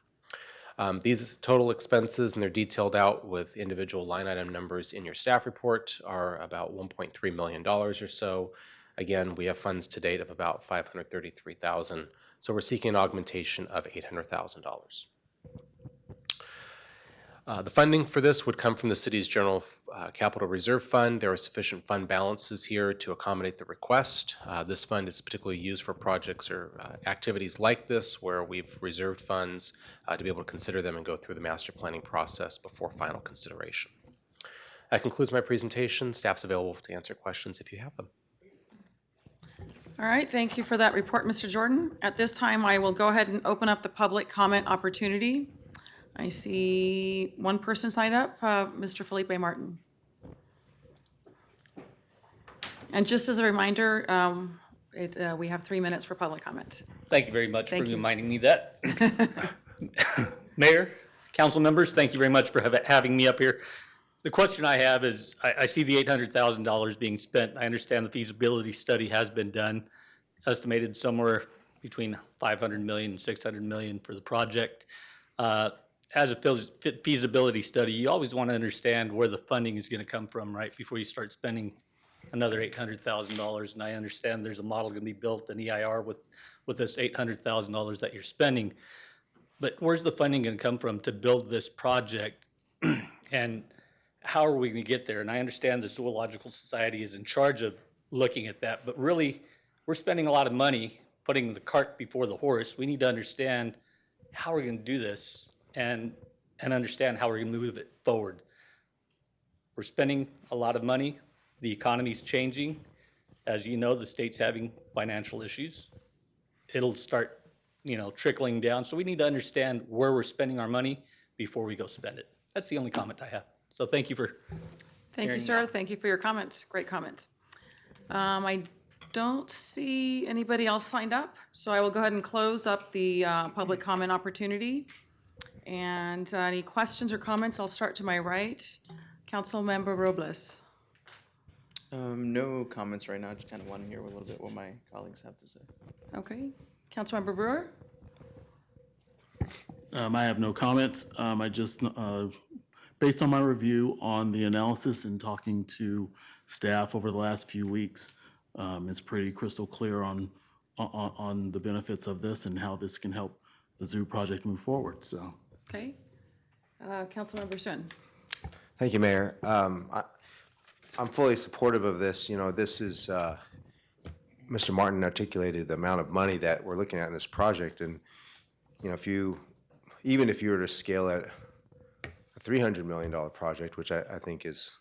These total expenses, and they're detailed out with individual line item numbers in your staff report, are about $1.3 million or so. Again, we have funds to date of about $533,000, so we're seeking an augmentation of $800,000. The funding for this would come from the city's general capital reserve fund. There are sufficient fund balances here to accommodate the request. This fund is particularly used for projects or activities like this where we've reserved funds to be able to consider them and go through the master planning process before final consideration. That concludes my presentation. Staff's available to answer questions if you have them. All right, thank you for that report, Mr. Jordan. At this time, I will go ahead and open up the public comment opportunity. I see one person signed up, Mr. Felipe Martin. And just as a reminder, we have 3 minutes for public comment. Thank you very much Thank for you. reminding me that. Mayor, council members, thank you very much for having me up here. The question I have is, I see the $800,000 being spent. I understand the feasibility study has been done, estimated somewhere between 500 million and 600 million for the project. As a feasibility study, you always want to understand where the funding is going to come from, right, before you start spending another $800,000. And I understand there's a model going to be built, an EIR, with this $800,000 that you're spending. But where's the funding going to come from to build this project? And how are we going to get there? And I understand the Zoological Society is in charge of looking at that, but really, we're spending a lot of money putting the cart before the horse. We need to understand how we're going to do this and understand how we're going to move it forward. We're spending a lot of money. The economy's changing. As you know, the state's having financial issues. It'll start, trickling down. So we need to understand where we're spending our money before we go spend it. That's the only comment I have. So thank you for Thank you, hearing sir. that. Thank you for your comments. Great comment. I don't see anybody else signed up, so I will go ahead and close up the public comment opportunity. And any questions or comments? I'll start to my right. Councilmember Robles. No comments right now. Just kind of want to hear a little bit what my colleagues have to say. Okay. Councilmember Brewer? I have no comments. I just, based on my review on the analysis and talking to staff over the last few weeks, it's pretty crystal clear on the benefits of this and how this can help the zoo project move forward. So, Okay. Councilmember Sun. Thank you, Mayor. I'm fully supportive of this. This is, Mr. Martin articulated the amount of money that we're looking at in this project. And, even if you were to scale at a $300 million project, which I think is,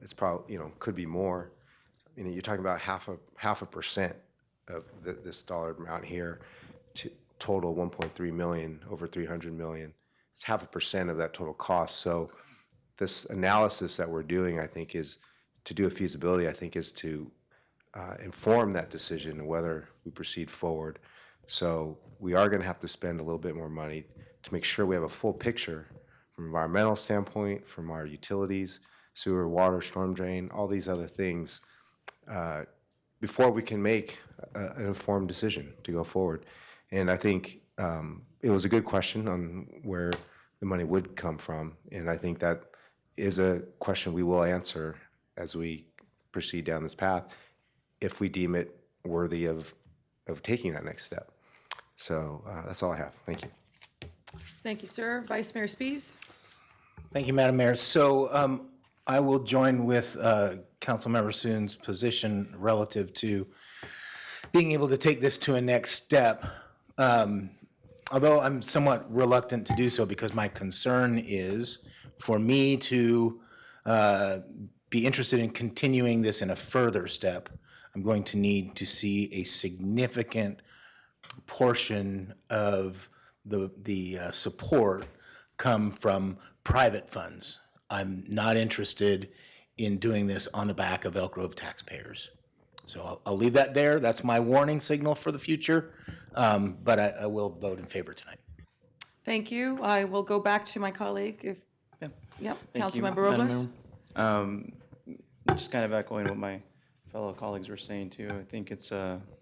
it's probably, could be more. You're talking about half a percent of this dollar amount here to total 1.3 million, over 300 million. It's 0.5% of that total cost. So this analysis that we're doing, I think, is to do a feasibility, I think, is to inform that decision of whether we proceed forward. So we are going to have to spend a little bit more money to make sure we have a full picture from an environmental standpoint, from our utilities, sewer, water, storm drain, all these other things, before we can make an informed decision to go forward. And I think it was a good question on where the money would come from. And I think that is a question we will answer as we proceed down this path if we deem it worthy of taking that next step. So that's all I have. Thank you. Thank you, sir. Vice Mayor Spies. Thank you, Madam Mayor. So I will join with Councilmember Soon's position relative to being able to take this to a next step. Although I'm somewhat reluctant to do so because my concern is for me to be interested in continuing this in a further step, I'm going to need to see a significant portion of the support come from private funds. I'm not interested in doing this on the back of Elk Grove taxpayers. So I'll leave that there. That's my warning signal for the future, but I will vote in favor tonight. Thank you. I will go back to my colleague if, yep, Thank you, Councilmember Madam Robles. Mayor. Just kind of echoing what my fellow colleagues were saying too. I think it's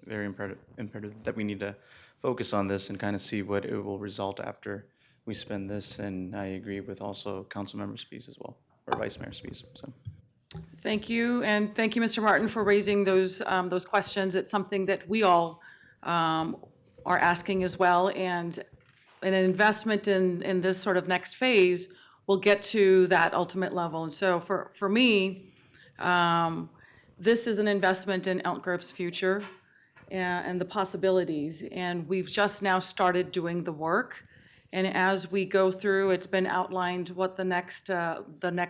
very imperative that we need to focus on this and kind of see what it will result after we spend this. And I agree with also Councilmember Spies as well, or Vice Mayor Spies. So. Thank you, and thank you, Mr. Martin, for raising those questions. It's something that we all are asking as well, and an investment in this sort of next phase will get to that ultimate level. And so for me, this is an investment in Elk Grove's future and the possibilities, and we've just now started doing the work. And as we go through, it's been outlined what the next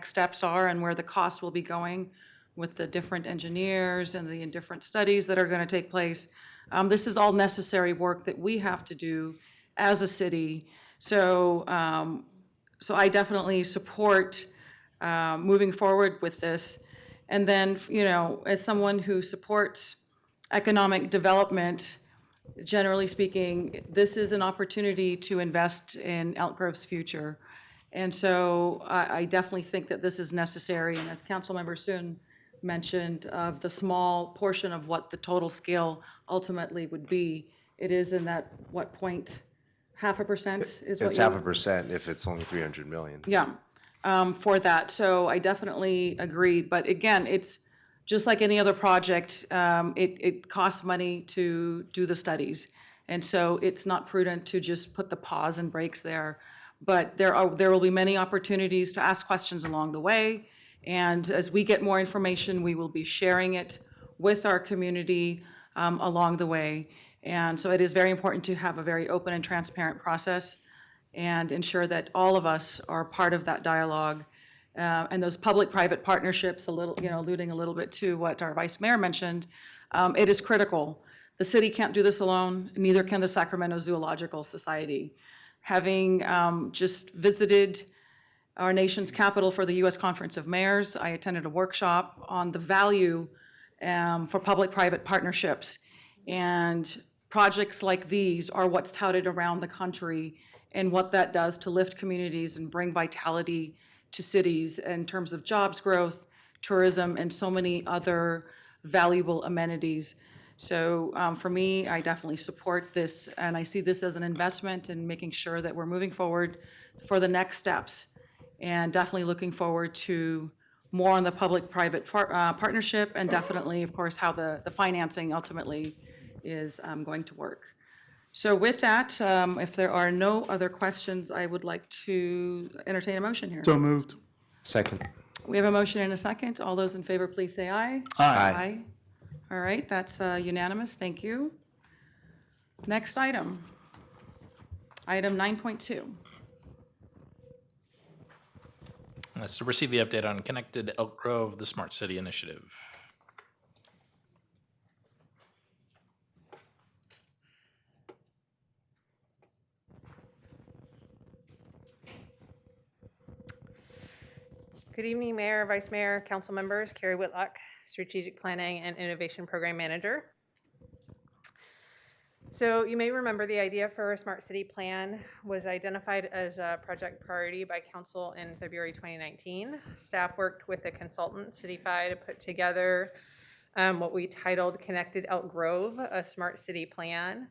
steps are and where the costs will be going with the different engineers and the different studies that are going to take place. This is all necessary work that we have to do as a city. So, so I definitely support moving forward with this. And then, as someone who supports economic development, generally speaking, this is an opportunity to invest in Elk Grove's future. And so I definitely think that this is necessary. And as Councilmember Sun mentioned, of the small portion of what the total scale ultimately would be, it is in that, what, 0.5% is what It's you- 0.5% if it's only 300 million. Yeah, for that. So I definitely agree. But again, it's just like any other project, it costs money to do the studies. And so it's not prudent to just put the pause and brakes there. But there will be many opportunities to ask questions along the way. And as we get more information, we will be sharing it with our community along the way. And so it is very important to have a very open and transparent process and ensure that all of us are part of that dialogue. And those public-private partnerships, a little, alluding a little bit to what our Vice Mayor mentioned, it is critical. The city can't do this alone, neither can the Sacramento Zoological Society. Having just visited our nation's capital for the U.S. Conference of Mayors, I attended a workshop on the value for public-private partnerships. And projects like these are what's touted around the country and what that does to lift communities and bring vitality to cities in terms of jobs growth, tourism, and so many other valuable amenities. So for me, I definitely support this, and I see this as an investment in making sure that we're moving forward for the next steps, and definitely looking forward to more on the public-private partnership, and definitely, of course, how the financing ultimately is going to work. So with that, if there are no other questions, I would like to entertain a motion here. So moved. Second. We have a motion and a second. All those in favor, please say aye. Aye. All right, that's unanimous. Thank you. Next item. Item 9.2. That's to receive the update on Connected Elk Grove, the Smart City Initiative. Good evening, Mayor, Vice Mayor, council members. Carrie Whitlock, Strategic Planning and Innovation Program Manager. So you may remember the idea for a Smart City Plan was identified as a project priority by council in February 2019. Staff worked with a consultant, CityFi, to put together what we titled Connected Elk Grove, a Smart City Plan.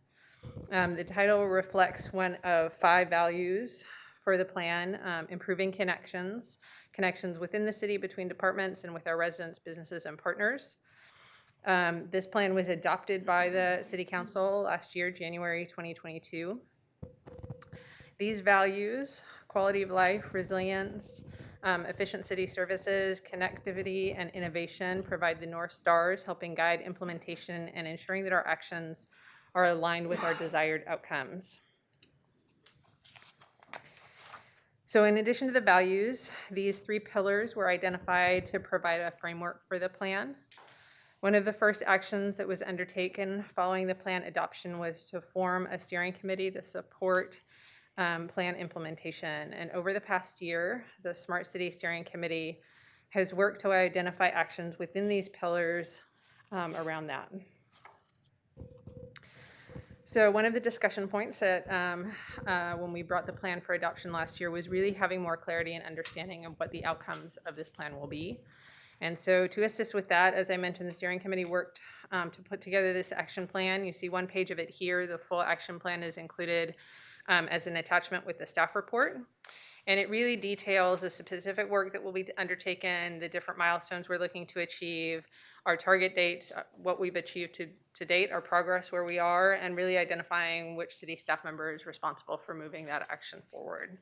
The title reflects one of 5 values for the plan: improving connections within the city between departments and with our residents, businesses, and partners. This plan was adopted by the City Council last year, January 2022. These values, quality of life, resilience, efficient city services, connectivity, and innovation provide the North Stars, helping guide implementation and ensuring that our actions are aligned with our desired outcomes. So in addition to the values, these 3 pillars were identified to provide a framework for the plan. One of the first actions that was undertaken following the plan adoption was to form a steering committee to support plan implementation. And over the past year, the Smart City Steering Committee has worked to identify actions within these pillars around that. So one of the discussion points that when we brought the plan for adoption last year was really having more clarity and understanding of what the outcomes of this plan will be. And so to assist with that, as I mentioned, the steering committee worked to put together this action plan. You see one page of it here. The full action plan is included as an attachment with the staff report. And it really details the specific work that will be undertaken, the different milestones we're looking to achieve, our target dates, what we've achieved to date, our progress where we are, and really identifying which city staff member is responsible for moving that action forward.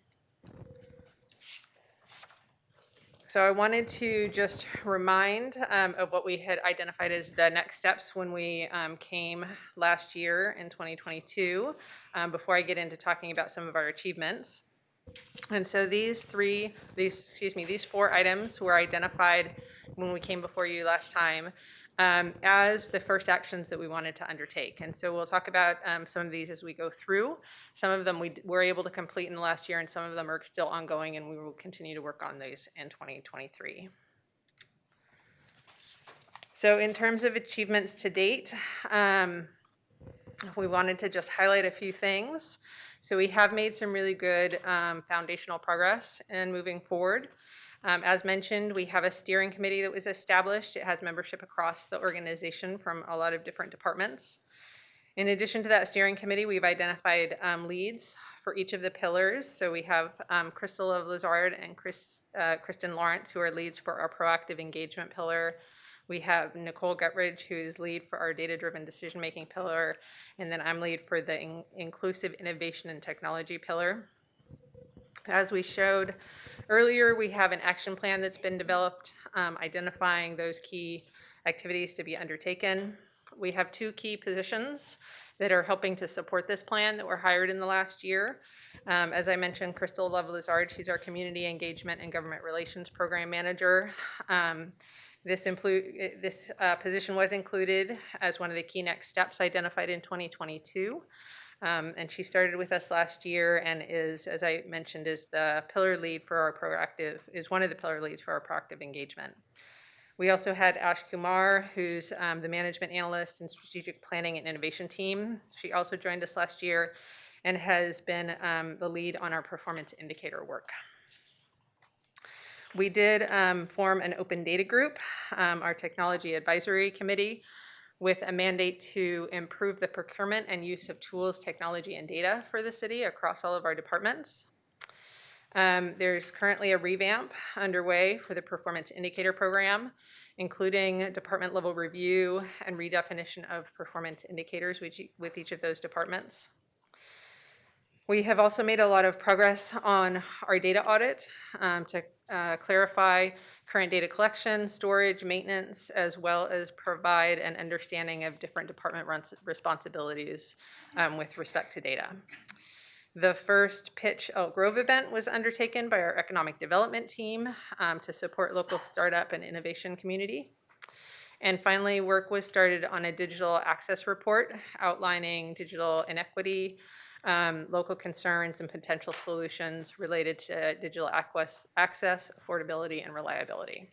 So I wanted to just remind of what we had identified as the next steps when we came last year in 2022, before I get into talking about some of our achievements. And so these 4 items were identified when we came before you last time as the first actions that we wanted to undertake. And so we'll talk about some of these as we go through. Some of them we were able to complete in the last year, and some of them are still ongoing, and we will continue to work on those in 2023. So in terms of achievements to date, we wanted to just highlight a few things. So we have made some really good foundational progress in moving forward. As mentioned, we have a steering committee that was established. It has membership across the organization from a lot of different departments. In addition to that steering committee, we've identified leads for each of the pillars. So we have Crystal of Lazard and Kristen Lawrence, who are leads for our proactive engagement pillar. We have Nicole Gutridge, who is lead for our data-driven decision-making pillar. And then I'm lead for the inclusive innovation and technology pillar. As we showed earlier, we have an action plan that's been developed, identifying those key activities to be undertaken. We have 2 key positions that are helping to support this plan that were hired in the last year. As I mentioned, Crystal Love-Lazard, she's our Community Engagement and Government Relations Program Manager. This position was included as one of the key next steps identified in 2022. And she started with us last year and is, as I mentioned, is the pillar lead for our is one of the pillar leads for our proactive engagement. We also had Ash Kumar, who's the management analyst and strategic planning and innovation team. She also joined us last year and has been the lead on our performance indicator work. We did form an open data group, our technology advisory committee, with a mandate to improve the procurement and use of tools, technology, and data for the city across all of our departments. There's currently a revamp underway for the performance indicator program, including department level review and redefinition of performance indicators with each of those departments. We have also made a lot of progress on our data audit to clarify current data collection, storage, maintenance, as well as provide an understanding of different department responsibilities with respect to data. The first Pitch Elk Grove event was undertaken by our economic development team to support local startup and innovation community. And finally, work was started on a digital access report outlining digital inequity, local concerns, and potential solutions related to digital access, affordability, and reliability.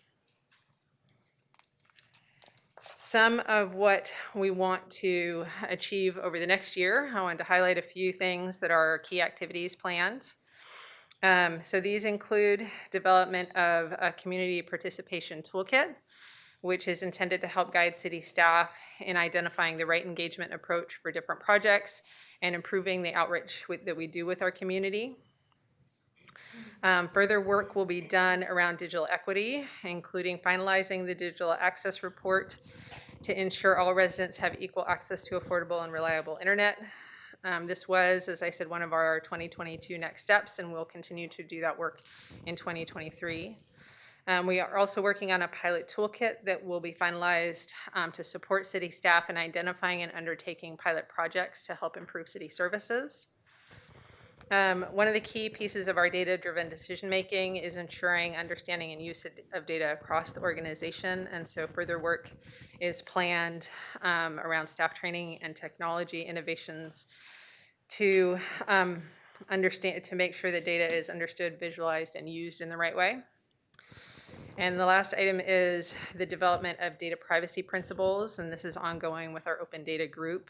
Some of what we want to achieve over the next year, I wanted to highlight a few things that are key activities planned. So these include development of a community participation toolkit, which is intended to help guide city staff in identifying the right engagement approach for different projects and improving the outreach that we do with our community. Further work will be done around digital equity, including finalizing the digital access report to ensure all residents have equal access to affordable and reliable internet. This was, as I said, one of our 2022 next steps, and we'll continue to do that work in 2023. We are also working on a pilot toolkit that will be finalized to support city staff in identifying and undertaking pilot projects to help improve city services. One of the key pieces of our data-driven decision-making is ensuring understanding and use of data across the organization, and so further work is planned around staff training and technology innovations to make sure that data is understood, visualized, and used in the right way. And the last item is the development of data privacy principles, and this is ongoing with our open data group.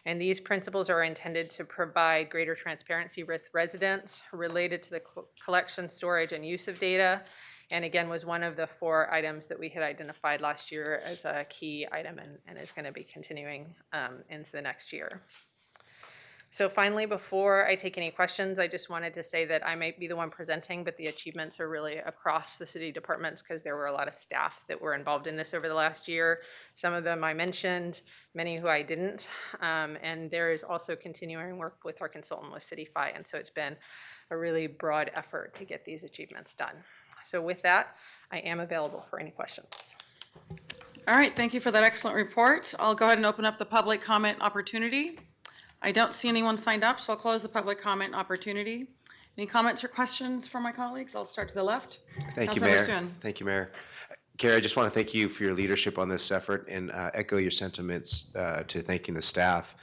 And these principles are intended to provide greater transparency with residents related to the collection, storage, and use of data. And again, was one of the 4 items that we had identified last year as a key item and is going to be continuing into the next year. So finally, before I take any questions, I just wanted to say that I might be the one presenting, but the achievements are really across the city departments because there were a lot of staff that were involved in this over the last year. Some of them I mentioned, many who I didn't. And there is also continuing work with our consultant with CityFi, and so it's been a really broad effort to get these achievements done. So with that, I am available for any questions. All right, thank you for that excellent report. I'll go ahead and open up the public comment opportunity. I don't see anyone signed up, so I'll close the public comment opportunity. Any comments or questions from my colleagues? I'll start to the left. Thank you, Councilmember Mayor. Suen. Thank you, Mayor. Carrie, I just want to thank you for your leadership on this effort and echo your sentiments to thanking the staff.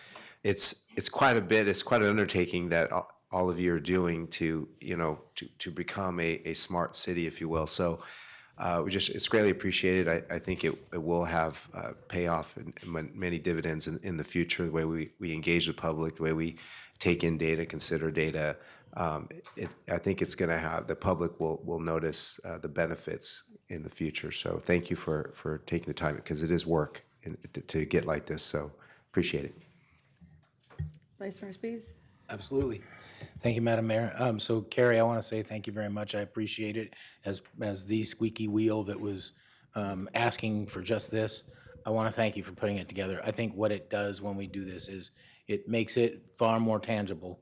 It's quite a bit. It's quite an undertaking that all of you are doing to become a smart city, if you will. So it's greatly appreciated. I think it will have payoff and many dividends in the future, the way we engage the public, the way we take in data, consider data. I think it's going to have, the public will notice the benefits in the future. So thank you for taking the time, because it is work to get like this. So appreciate it. Vice Mayor Spies? Absolutely. Thank you, Madam Mayor. So Carrie, I want to say thank you very much. I appreciate it as the squeaky wheel that was asking for just this. I want to thank you for putting it together. I think what it does when we do this is it makes it far more tangible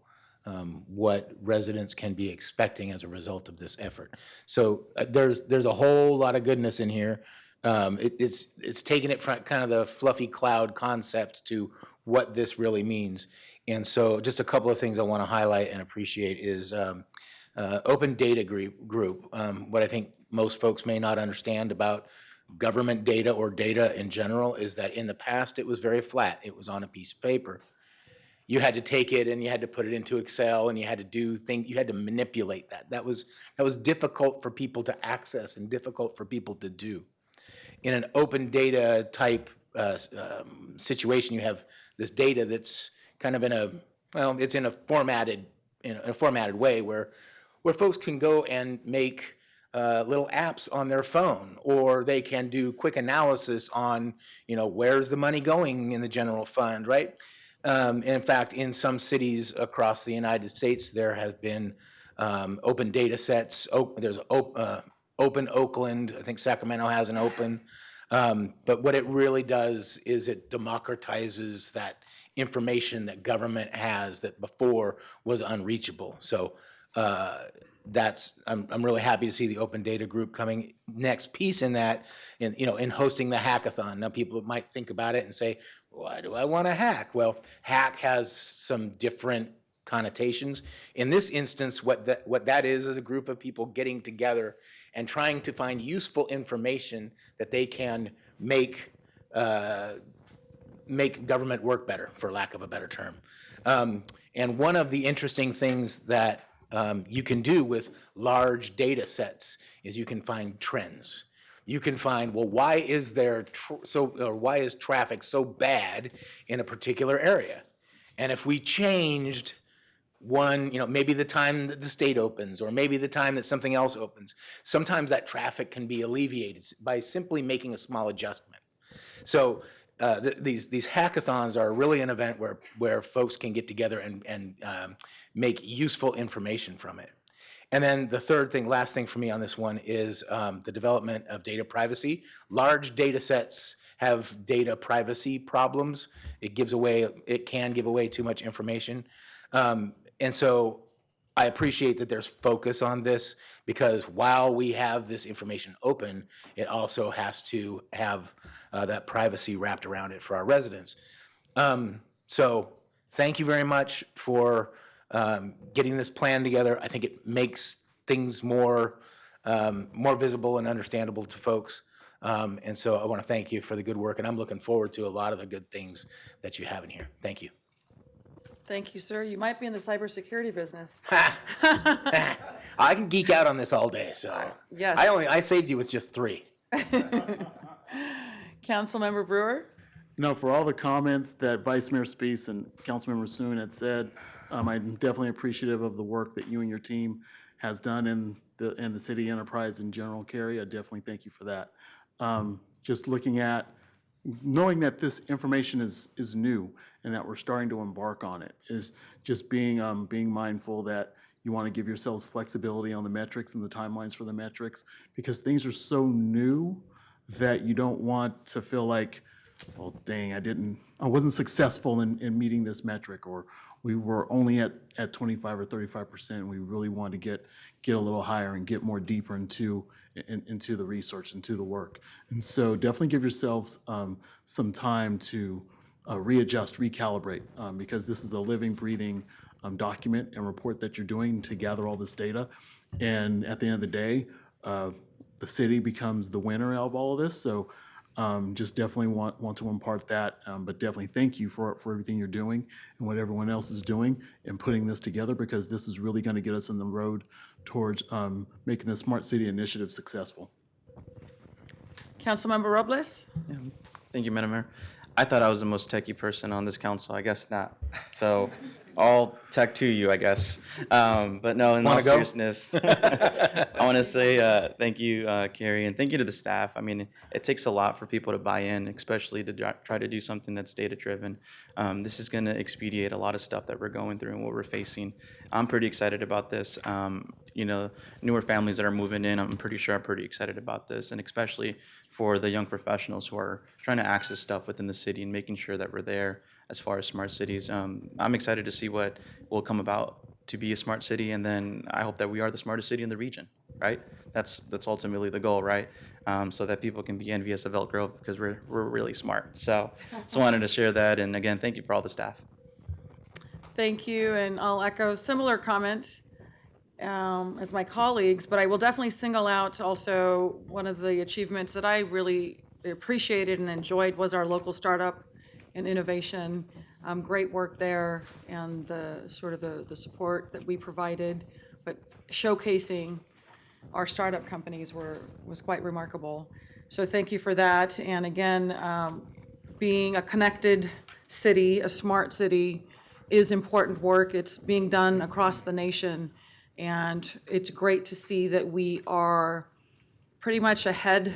what residents can be expecting as a result of this effort. So there's a whole lot of goodness in here. It's taking it from kind of the fluffy cloud concept to what this really means. And so just a couple of things I want to highlight and appreciate is Open Data Group. What I think most folks may not understand about government data or data in general is that in the past it was very flat. It was on a piece of paper. You had to take it and you had to put it into Excel and you had to do things, you had to manipulate that. That was difficult for people to access and difficult for people to do. In an open data type situation, you have this data that's kind of it's in a formatted way where folks can go and make little apps on their phone, or they can do quick analysis on, where's the money going in the general fund, right? In fact, in some cities across the United States, there have been open data sets. There's Open Oakland. I think Sacramento has an open. But what it really does is it democratizes that information that government has that before was unreachable. So I'm really happy to see the Open Data Group coming. Next piece in that, in hosting the hackathon. Now people might think about it and say, why do I want to hack? Well, hack has some different connotations. In this instance, what that is a group of people getting together and trying to find useful information that they can make government work better, for lack of a better term. And one of the interesting things that you can do with large data sets is you can find trends. You can find, well, why is why is traffic so bad in a particular area? And if we changed one, maybe the time that the state opens, or maybe the time that something else opens, sometimes that traffic can be alleviated by simply making a small adjustment. So these hackathons are really an event where folks can get together and make useful information from it. And then the last thing for me on this one is the development of data privacy. Large data sets have data privacy problems. It can give away too much information. And so I appreciate that there's focus on this, because while we have this information open, it also has to have that privacy wrapped around it for our residents. So thank you very much for getting this plan together. I think it makes things more visible and understandable to folks. And so I want to thank you for the good work, and I'm looking forward to a lot of the good things that you have in here. Thank you. Thank you, sir. You might be in the cybersecurity business. I can geek out on this all day, so. Yes. I saved you with just 3. Councilmember Brewer? For all the comments that Vice Mayor Spies and Councilmember Soon had said, I'm definitely appreciative of the work that you and your team has done in the city enterprise in general, Carrie. I definitely thank you for that. Just knowing that this information is new and that we're starting to embark on it, is just being mindful that you want to give yourselves flexibility on the metrics and the timelines for the metrics, because things are so new that you don't want to feel like, well, dang, I wasn't successful in meeting this metric, or we were only at 25 or 35%. We really want to get a little higher and get more deeper into the research, into the work. And so definitely give yourselves some time to readjust, recalibrate, because this is a living, breathing document and report that you're doing to gather all this data. And at the end of the day, the city becomes the winner of all of this. So just definitely want to impart that, but definitely thank you for everything you're doing and what everyone else is doing and putting this together, because this is really going to get us on the road towards making the Smart City Initiative successful. Councilmember Robles? Thank you, Madam Mayor. I thought I was the most techie person on this council. I guess not. So all tech to you, I guess. But no, in all seriousness, I want to say thank you, Carrie, and thank you to the staff. I mean, it takes a lot for people to buy in, especially to try to do something that's data-driven. This is going to expedite a lot of stuff that we're going through and what we're facing. I'm pretty excited about this. You know, newer families that are moving in, I'm pretty sure are pretty excited about this, and especially for the young professionals who are trying to access stuff within the city and making sure that we're there as far as smart cities. I'm excited to see what will come about to be a smart city, and then I hope that we are the smartest city in the region, right? That's ultimately the goal, right? So that people can be envious of Elk Grove because we're really smart. So just wanted to share that, and again, thank you for all the staff. Thank you, and I'll echo similar comments as my colleagues, but I will definitely single out also one of the achievements that I really appreciated and enjoyed was our local startup and innovation. Great work there, and the sort of the support that we provided, but showcasing our startup companies was quite remarkable. So thank you for that. And again, being a connected city, a smart city, is important work. It's being done across the nation, and it's great to see that we are pretty much ahead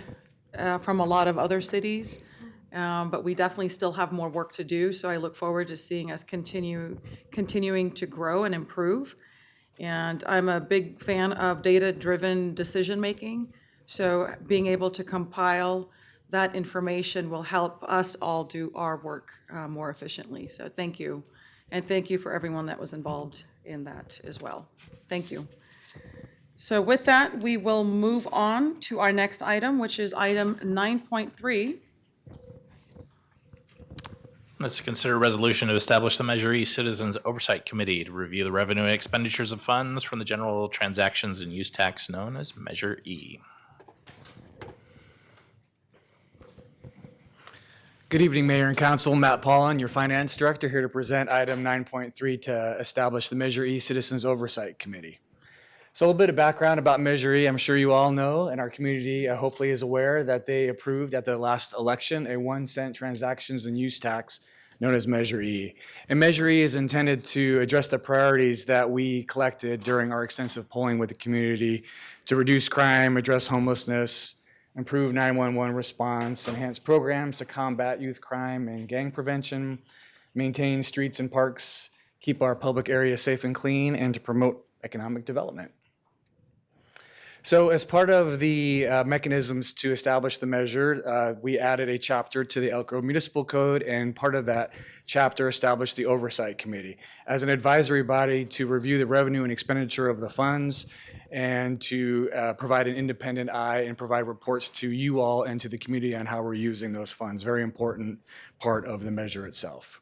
from a lot of other cities. But we definitely still have more work to do, so I look forward to seeing us continuing to grow and improve. And I'm a big fan of data-driven decision-making, so being able to compile that information will help us all do our work more efficiently. So thank you, and thank you for everyone that was involved in that as well. Thank you. So with that, we will move on to our next item, which is item 9.3. Let's consider a resolution to establish the Measure E Citizens Oversight Committee to review the revenue and expenditures of funds from the general transactions and use tax known as Measure E. Good evening, Mayor and Council. Matt Paulin, your Finance Director, here to present item 9.3 to establish the Measure E Citizens Oversight Committee. So a little bit of background about Measure E. I'm sure you all know, and our community hopefully is aware that they approved at the last election a 1-cent transactions and use tax known as Measure E. And Measure E is intended to address the priorities that we collected during our extensive polling with the community to reduce crime, address homelessness, improve 911 response, enhance programs to combat youth crime and gang prevention, maintain streets and parks, keep our public areas safe and clean, and to promote economic development. So as part of the mechanisms to establish the measure, we added a chapter to the Elk Grove Municipal Code, and part of that chapter established the Oversight Committee as an advisory body to review the revenue and expenditure of the funds and to provide an independent eye and provide reports to you all and to the community on how we're using those funds. Very important part of the measure itself.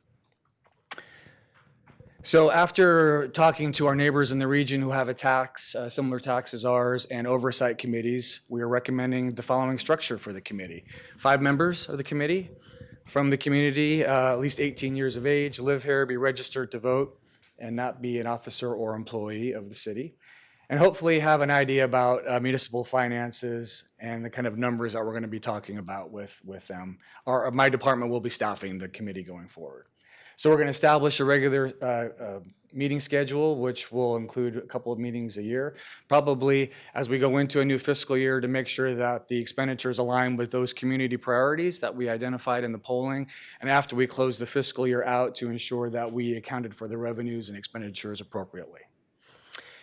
So after talking to our neighbors in the region who have a tax, similar tax as ours, and oversight committees, we are recommending the following structure for the committee. 5 members of the committee from the community, at least 18 years of age, live here, be registered to vote, and not be an officer or employee of the city. And hopefully have an idea about municipal finances and the kind of numbers that we're going to be talking about with them. My department will be staffing the committee going forward. So we're going to establish a regular meeting schedule, which will include a couple of meetings a year, probably as we go into a new fiscal year, to make sure that the expenditures align with those community priorities that we identified in the polling, and after we close the fiscal year out, to ensure that we accounted for the revenues and expenditures appropriately.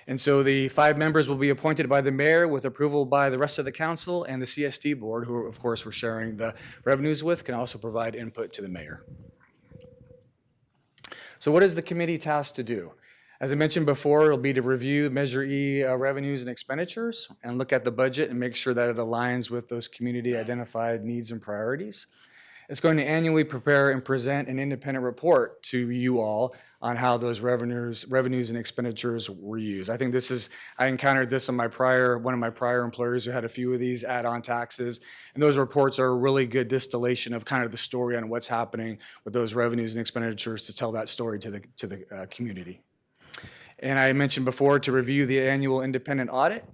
And so the 5 members will be appointed by the mayor with approval by the rest of the council, and the CSD board, who of course we're sharing the revenues with, can also provide input to the mayor. So what is the committee tasked to do? As I mentioned before, it'll be to review Measure E revenues and expenditures and look at the budget and make sure that it aligns with those community identified needs and priorities. It's going to annually prepare and present an independent report to you all on how those revenues and expenditures were used. I think I encountered this in one of my prior employers who had a few of these add-on taxes, and those reports are a really good distillation of kind of the story on what's happening with those revenues and expenditures to tell that story to the community. And I mentioned before to review the annual independent audit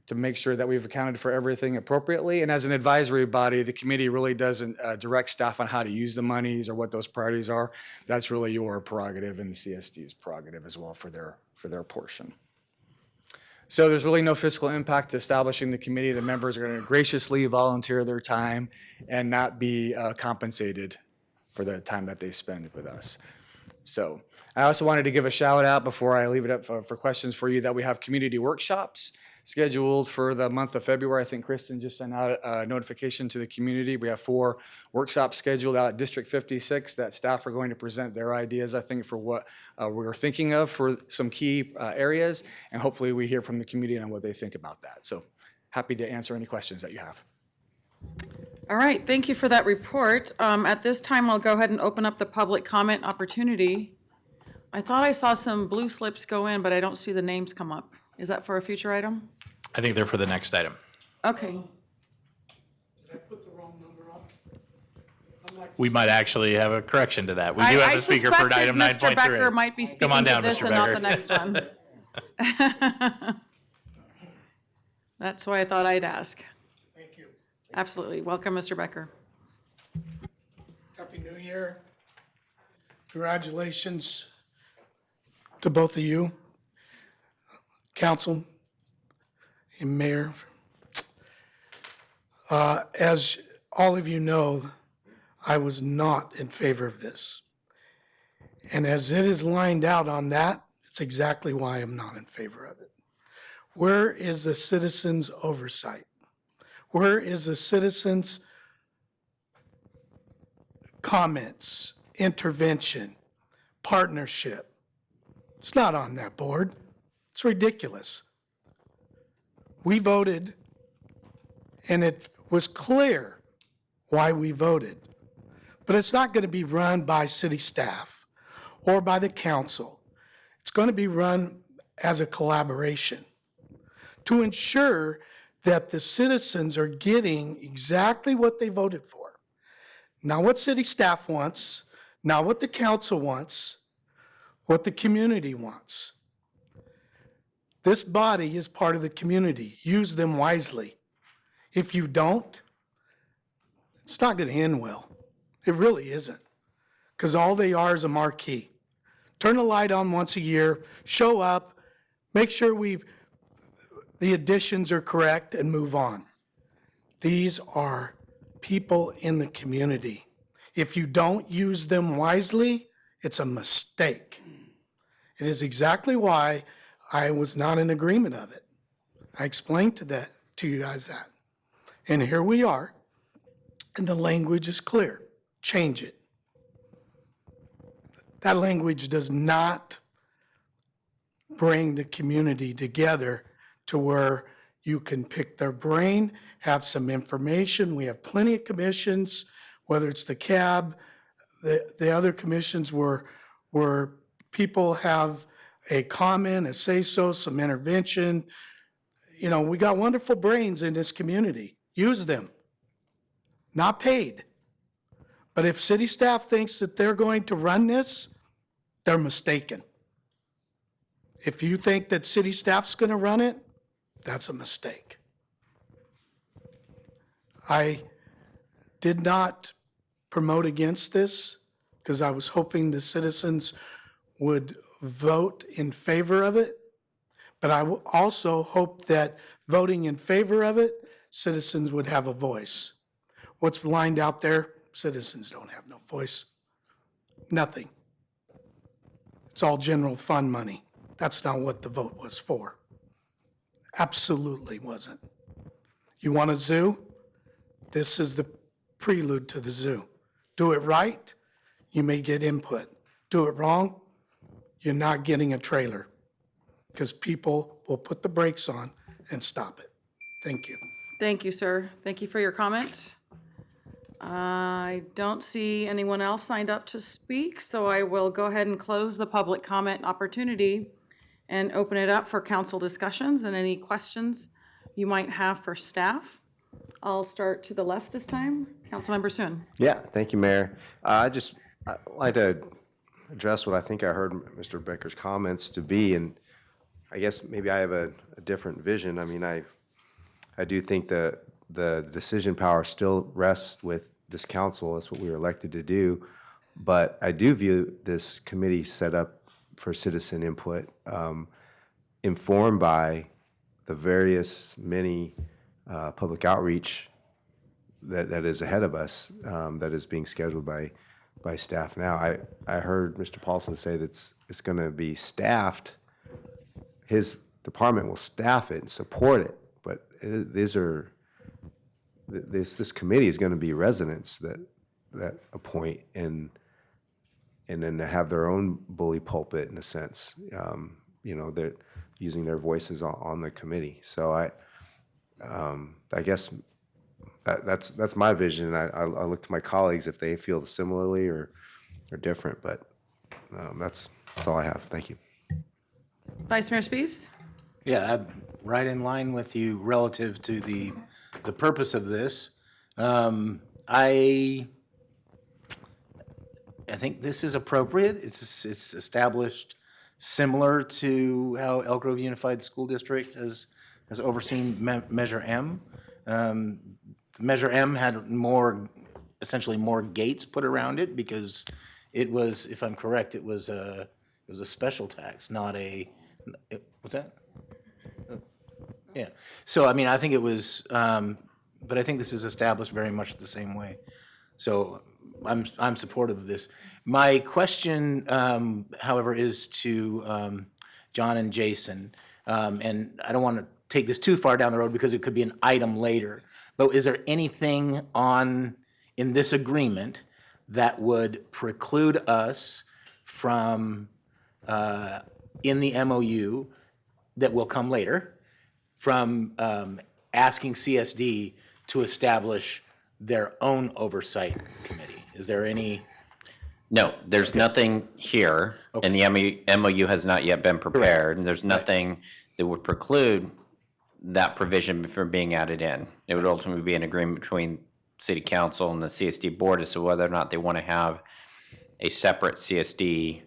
to make sure that we've accounted for everything appropriately. And as an advisory body, the committee really doesn't direct staff on how to use the monies or what those priorities are. That's really your prerogative and the CSD's prerogative as well for their portion. So there's really no fiscal impact to establishing the committee. The members are going to graciously volunteer their time and not be compensated for the time that they spend with us. So I also wanted to give a shout out before I leave it up for questions for you that we have community workshops scheduled for the month of February. I think Kristen just sent out a notification to the community. We have 4 workshops scheduled out at District 56 that staff are going to present their ideas, I think, for what we're thinking of for some key areas. And hopefully we hear from the community on what they think about that. So happy to answer any questions that you have. All right, thank you for that report. At this time, I'll go ahead and open up the public comment opportunity. I thought I saw some blue slips go in, but I don't see the names come up. Is that for a future item? I think they're for the next item. Okay. We might actually have a correction to that. We do have a speaker for item 9.3. Mr. Becker might be speaking to this and not the next one. That's why I thought I'd ask. Thank you. Absolutely. Welcome, Mr. Becker. Happy New Year. Congratulations to both of you, council and mayor. As all of you know, I was not in favor of this. And as it is lined out on that, it's exactly why I'm not in favor of it. Where is the citizens' oversight? Where is the citizens' comments, intervention, partnership? It's not on that board. It's ridiculous. We voted, and it was clear why we voted. But it's not going to be run by city staff or by the council. It's going to be run as a collaboration to ensure that the citizens are getting exactly what they voted for. Not what city staff wants, not what the council wants, what the community wants. This body is part of the community. Use them wisely. If you don't, it's not going to end well. It really isn't. Because all they are is a marquee. Turn the light on once a year, show up, make sure the additions are correct, and move on. These are people in the community. If you don't use them wisely, it's a mistake. It is exactly why I was not in agreement of it. I explained to you guys that. And here we are, and the language is clear. Change it. That language does not bring the community together to where you can pick their brain, have some information. We have plenty of commissions, whether it's the CAB, the other commissions where people have a comment, a say-so, some intervention. You know, we got wonderful brains in this community. Use them. Not paid. But if city staff thinks that they're going to run this, they're mistaken. If you think that city staff's going to run it, that's a mistake. I did not promote against this because I was hoping the citizens would vote in favor of it. But I also hope that voting in favor of it, citizens would have a voice. What's lined out there, citizens don't have no voice. Nothing. It's all general fund money. That's not what the vote was for. Absolutely wasn't. You want a zoo? This is the prelude to the zoo. Do it right, you may get input. Do it wrong, you're not getting a trailer because people will put the brakes on and stop it. Thank you. Thank you, sir. Thank you for your comments. I don't see anyone else signed up to speak, so I will go ahead and close the public comment opportunity and open it up for council discussions and any questions you might have for staff. I'll start to the left this time. Councilmember Suen. Yeah, thank you, Mayor. I'd like to address what I think I heard Mr. Becker's comments to be, and I guess maybe I have a different vision. I mean, I I do think the decision power still rests with this council. That's what we were elected to do. But I do view this committee set up for citizen input, informed by the many public outreach that is ahead of us, that is being scheduled by staff now. I heard Mr. Paulson say that it's going to be staffed. His department will staff it and support it, but this committee is going to be residents that appoint and then to have their own bully pulpit in a sense. They're using their voices on the committee. So I guess that's my vision. I look to my colleagues if they feel similarly or different, but that's all I have. Thank you. Vice Mayor Spies? Yeah, I'm right in line with you relative to the purpose of this. I think this is appropriate. It's established similar to how Elk Grove Unified School District has overseen Measure M. Measure M had essentially more gates put around it because it was, if I'm correct, it was a special tax, not a, what's that? Yeah. So, I mean, I think it was, but I think this is established very much the same way. So I'm supportive of this. My question, however, is to John and Jason, and I don't want to take this too far down the road because it could be an item later, but is there anything in this agreement that would preclude us from, in the MOU that will come later, from asking CSD to establish their own oversight committee? Is there any? No, there's nothing here, and the MOU has not yet been prepared, and there's nothing that would preclude that provision from being added in. It would ultimately be an agreement between City Council and the CSD board as to whether or not they want to have a separate CSD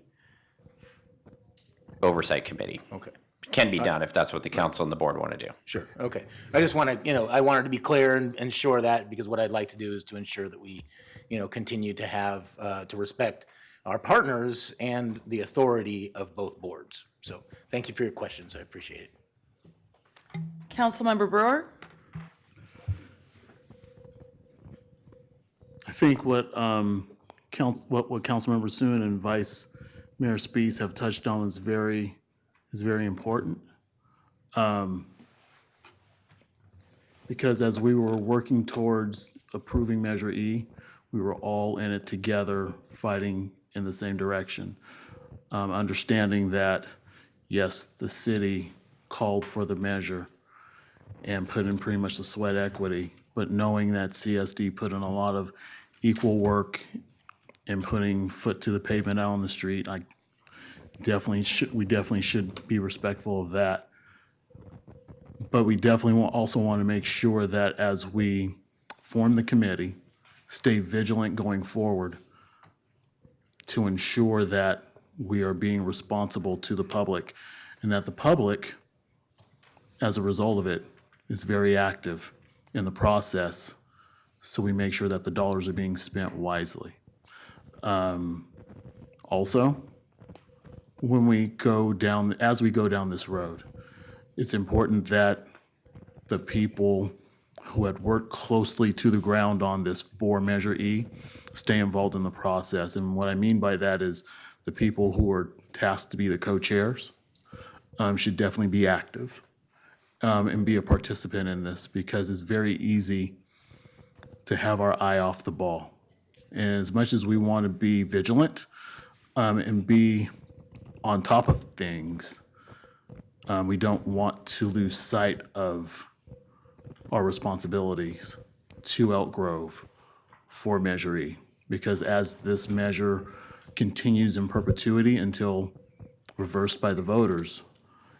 oversight committee. Okay. Can be done if that's what the council and the board want to do. Sure, okay. I just want to, I wanted to be clear and ensure that, because what I'd like to do is to ensure that we, continue to have, to respect our partners and the authority of both boards. So thank you for your questions. I appreciate it. Councilmember Brewer? I think what Councilmember Suen and Vice Mayor Spies have touched on is very important. Because as we were working towards approving Measure E, we were all in it together, fighting in the same direction. Understanding that, yes, the city called for the measure and put in pretty much the sweat equity, but knowing that CSD put in a lot of equal work and putting foot to the pavement out on the street, we definitely should be respectful of that. But we definitely also want to make sure that as we form the committee, stay vigilant going forward to ensure that we are being responsible to the public, and that the public, as a result of it, is very active in the process, so we make sure that the dollars are being spent wisely. Also, as we go down this road, it's important that the people who had worked closely to the ground on this for Measure E stay involved in the process. And what I mean by that is the people who are tasked to be the co-chairs should definitely be active and be a participant in this, because it's very easy to have our eye off the ball. And as much as we want to be vigilant and be on top of things, we don't want to lose sight of our responsibilities to Elk Grove for Measure E, because as this measure continues in perpetuity until reversed by the voters,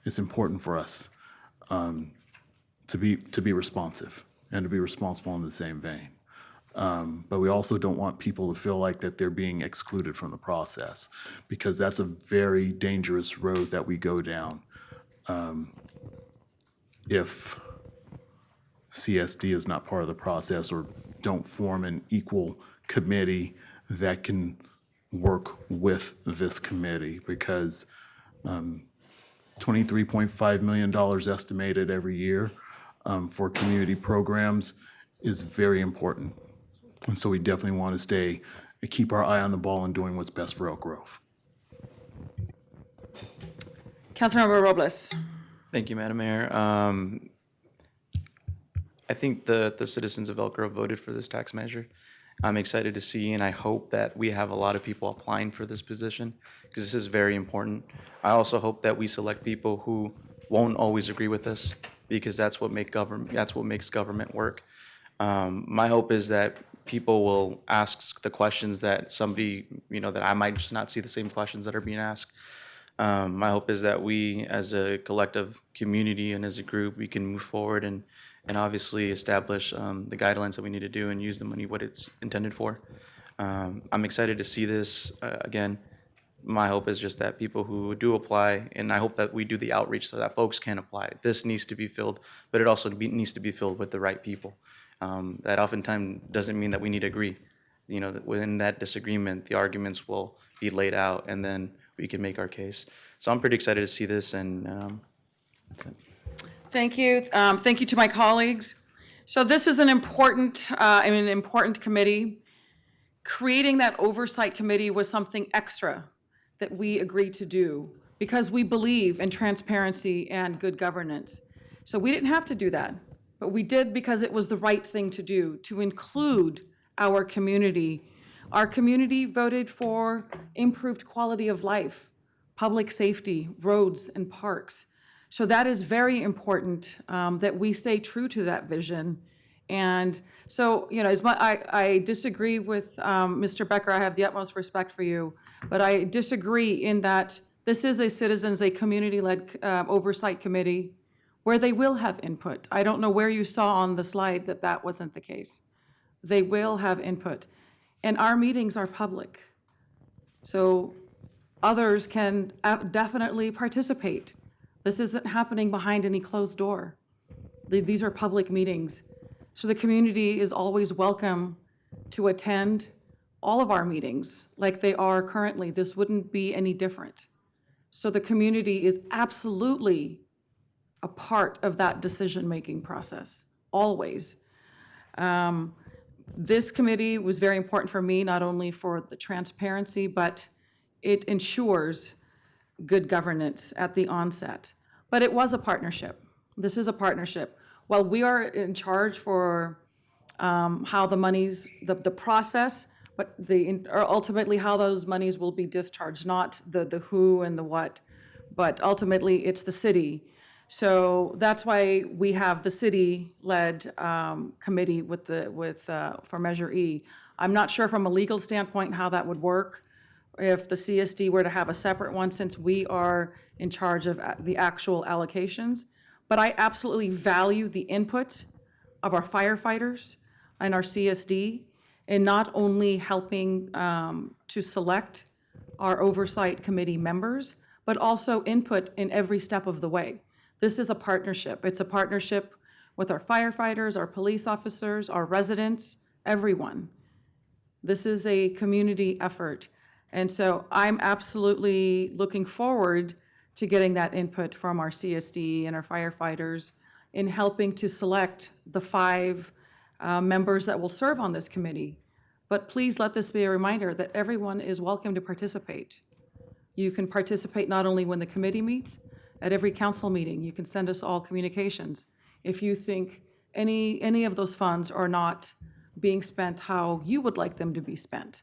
it's important for us to be responsive and to be responsible in the same vein. But we also don't want people to feel like that they're being excluded from the process, because that's a very dangerous road that we go down. If CSD is not part of the process or don't form an equal committee that can work with this committee, because $23.5 million estimated every year for community programs is very important. And so we definitely want to keep our eye on the ball and doing what's best for Elk Grove. Councilmember Robles. Thank you, Madam Mayor. I think the citizens of Elk Grove voted for this tax measure. I'm excited to see, and I hope that we have a lot of people applying for this position, because this is very important. I also hope that we select people who won't always agree with us, because that's what makes government work. My hope is that people will ask the questions that somebody, that I might just not see the same questions that are being asked. My hope is that we, as a collective community and as a group, we can move forward and obviously establish the guidelines that we need to do and use the money what it's intended for. I'm excited to see this. Again, my hope is just that people who do apply, and I hope that we do the outreach so that folks can apply. This needs to be filled, but it also needs to be filled with the right people. That oftentimes doesn't mean that we need to agree. That within that disagreement, the arguments will be laid out, and then we can make our case. So I'm pretty excited to see this, and that's it. Thank you. Thank you to my colleagues. So this is an important committee. Creating that oversight committee was something extra that we agreed to do because we believe in transparency and good governance. So we didn't have to do that, but we did because it was the right thing to do, to include our community. Our community voted for improved quality of life, public safety, roads, and parks. So that is very important that we stay true to that vision. And so, I disagree with Mr. Becker. I have the utmost respect for you, but I disagree in that this is a community-led oversight committee where they will have input. I don't know where you saw on the slide that wasn't the case. They will have input. And our meetings are public. So others can definitely participate. This isn't happening behind any closed door. These are public meetings. So the community is always welcome to attend all of our meetings like they are currently. This wouldn't be any different. So the community is absolutely a part of that decision-making process, always. This committee was very important for me, not only for the transparency, but it ensures good governance at the onset. But it was a partnership. This is a partnership. While we are in charge for how the monies, the process, but ultimately how those monies will be discharged, not the who and the what, but ultimately it's the city. So that's why we have the city-led committee for Measure E. I'm not sure from a legal standpoint how that would work if the CSD were to have a separate one, since we are in charge of the actual allocations. But I absolutely value the input of our firefighters and our CSD in not only helping to select our oversight committee members, but also input in every step of the way. This is a partnership. It's a partnership with our firefighters, our police officers, our residents, everyone. This is a community effort. And so I'm absolutely looking forward to getting that input from our CSD and our firefighters in helping to select the 5 members that will serve on this committee. But please let this be a reminder that everyone is welcome to participate. You can participate not only when the committee meets, at every council meeting. You can send us all communications. If you think any of those funds are not being spent how you would like them to be spent.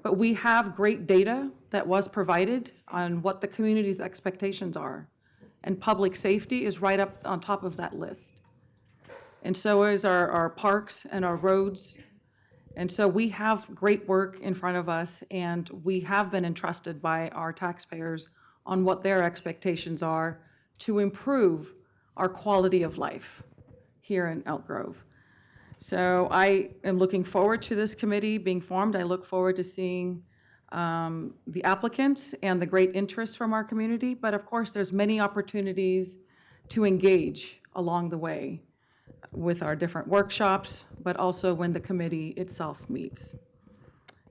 But we have great data that was provided on what the community's expectations are. And public safety is right up on top of that list. And so is our parks and our roads. And so we have great work in front of us, and we have been entrusted by our taxpayers on what their expectations are to improve our quality of life here in Elk Grove. So I am looking forward to this committee being formed. I look forward to seeing the applicants and the great interest from our community. But of course, there's many opportunities to engage along the way. with our different workshops, but also when the committee itself meets.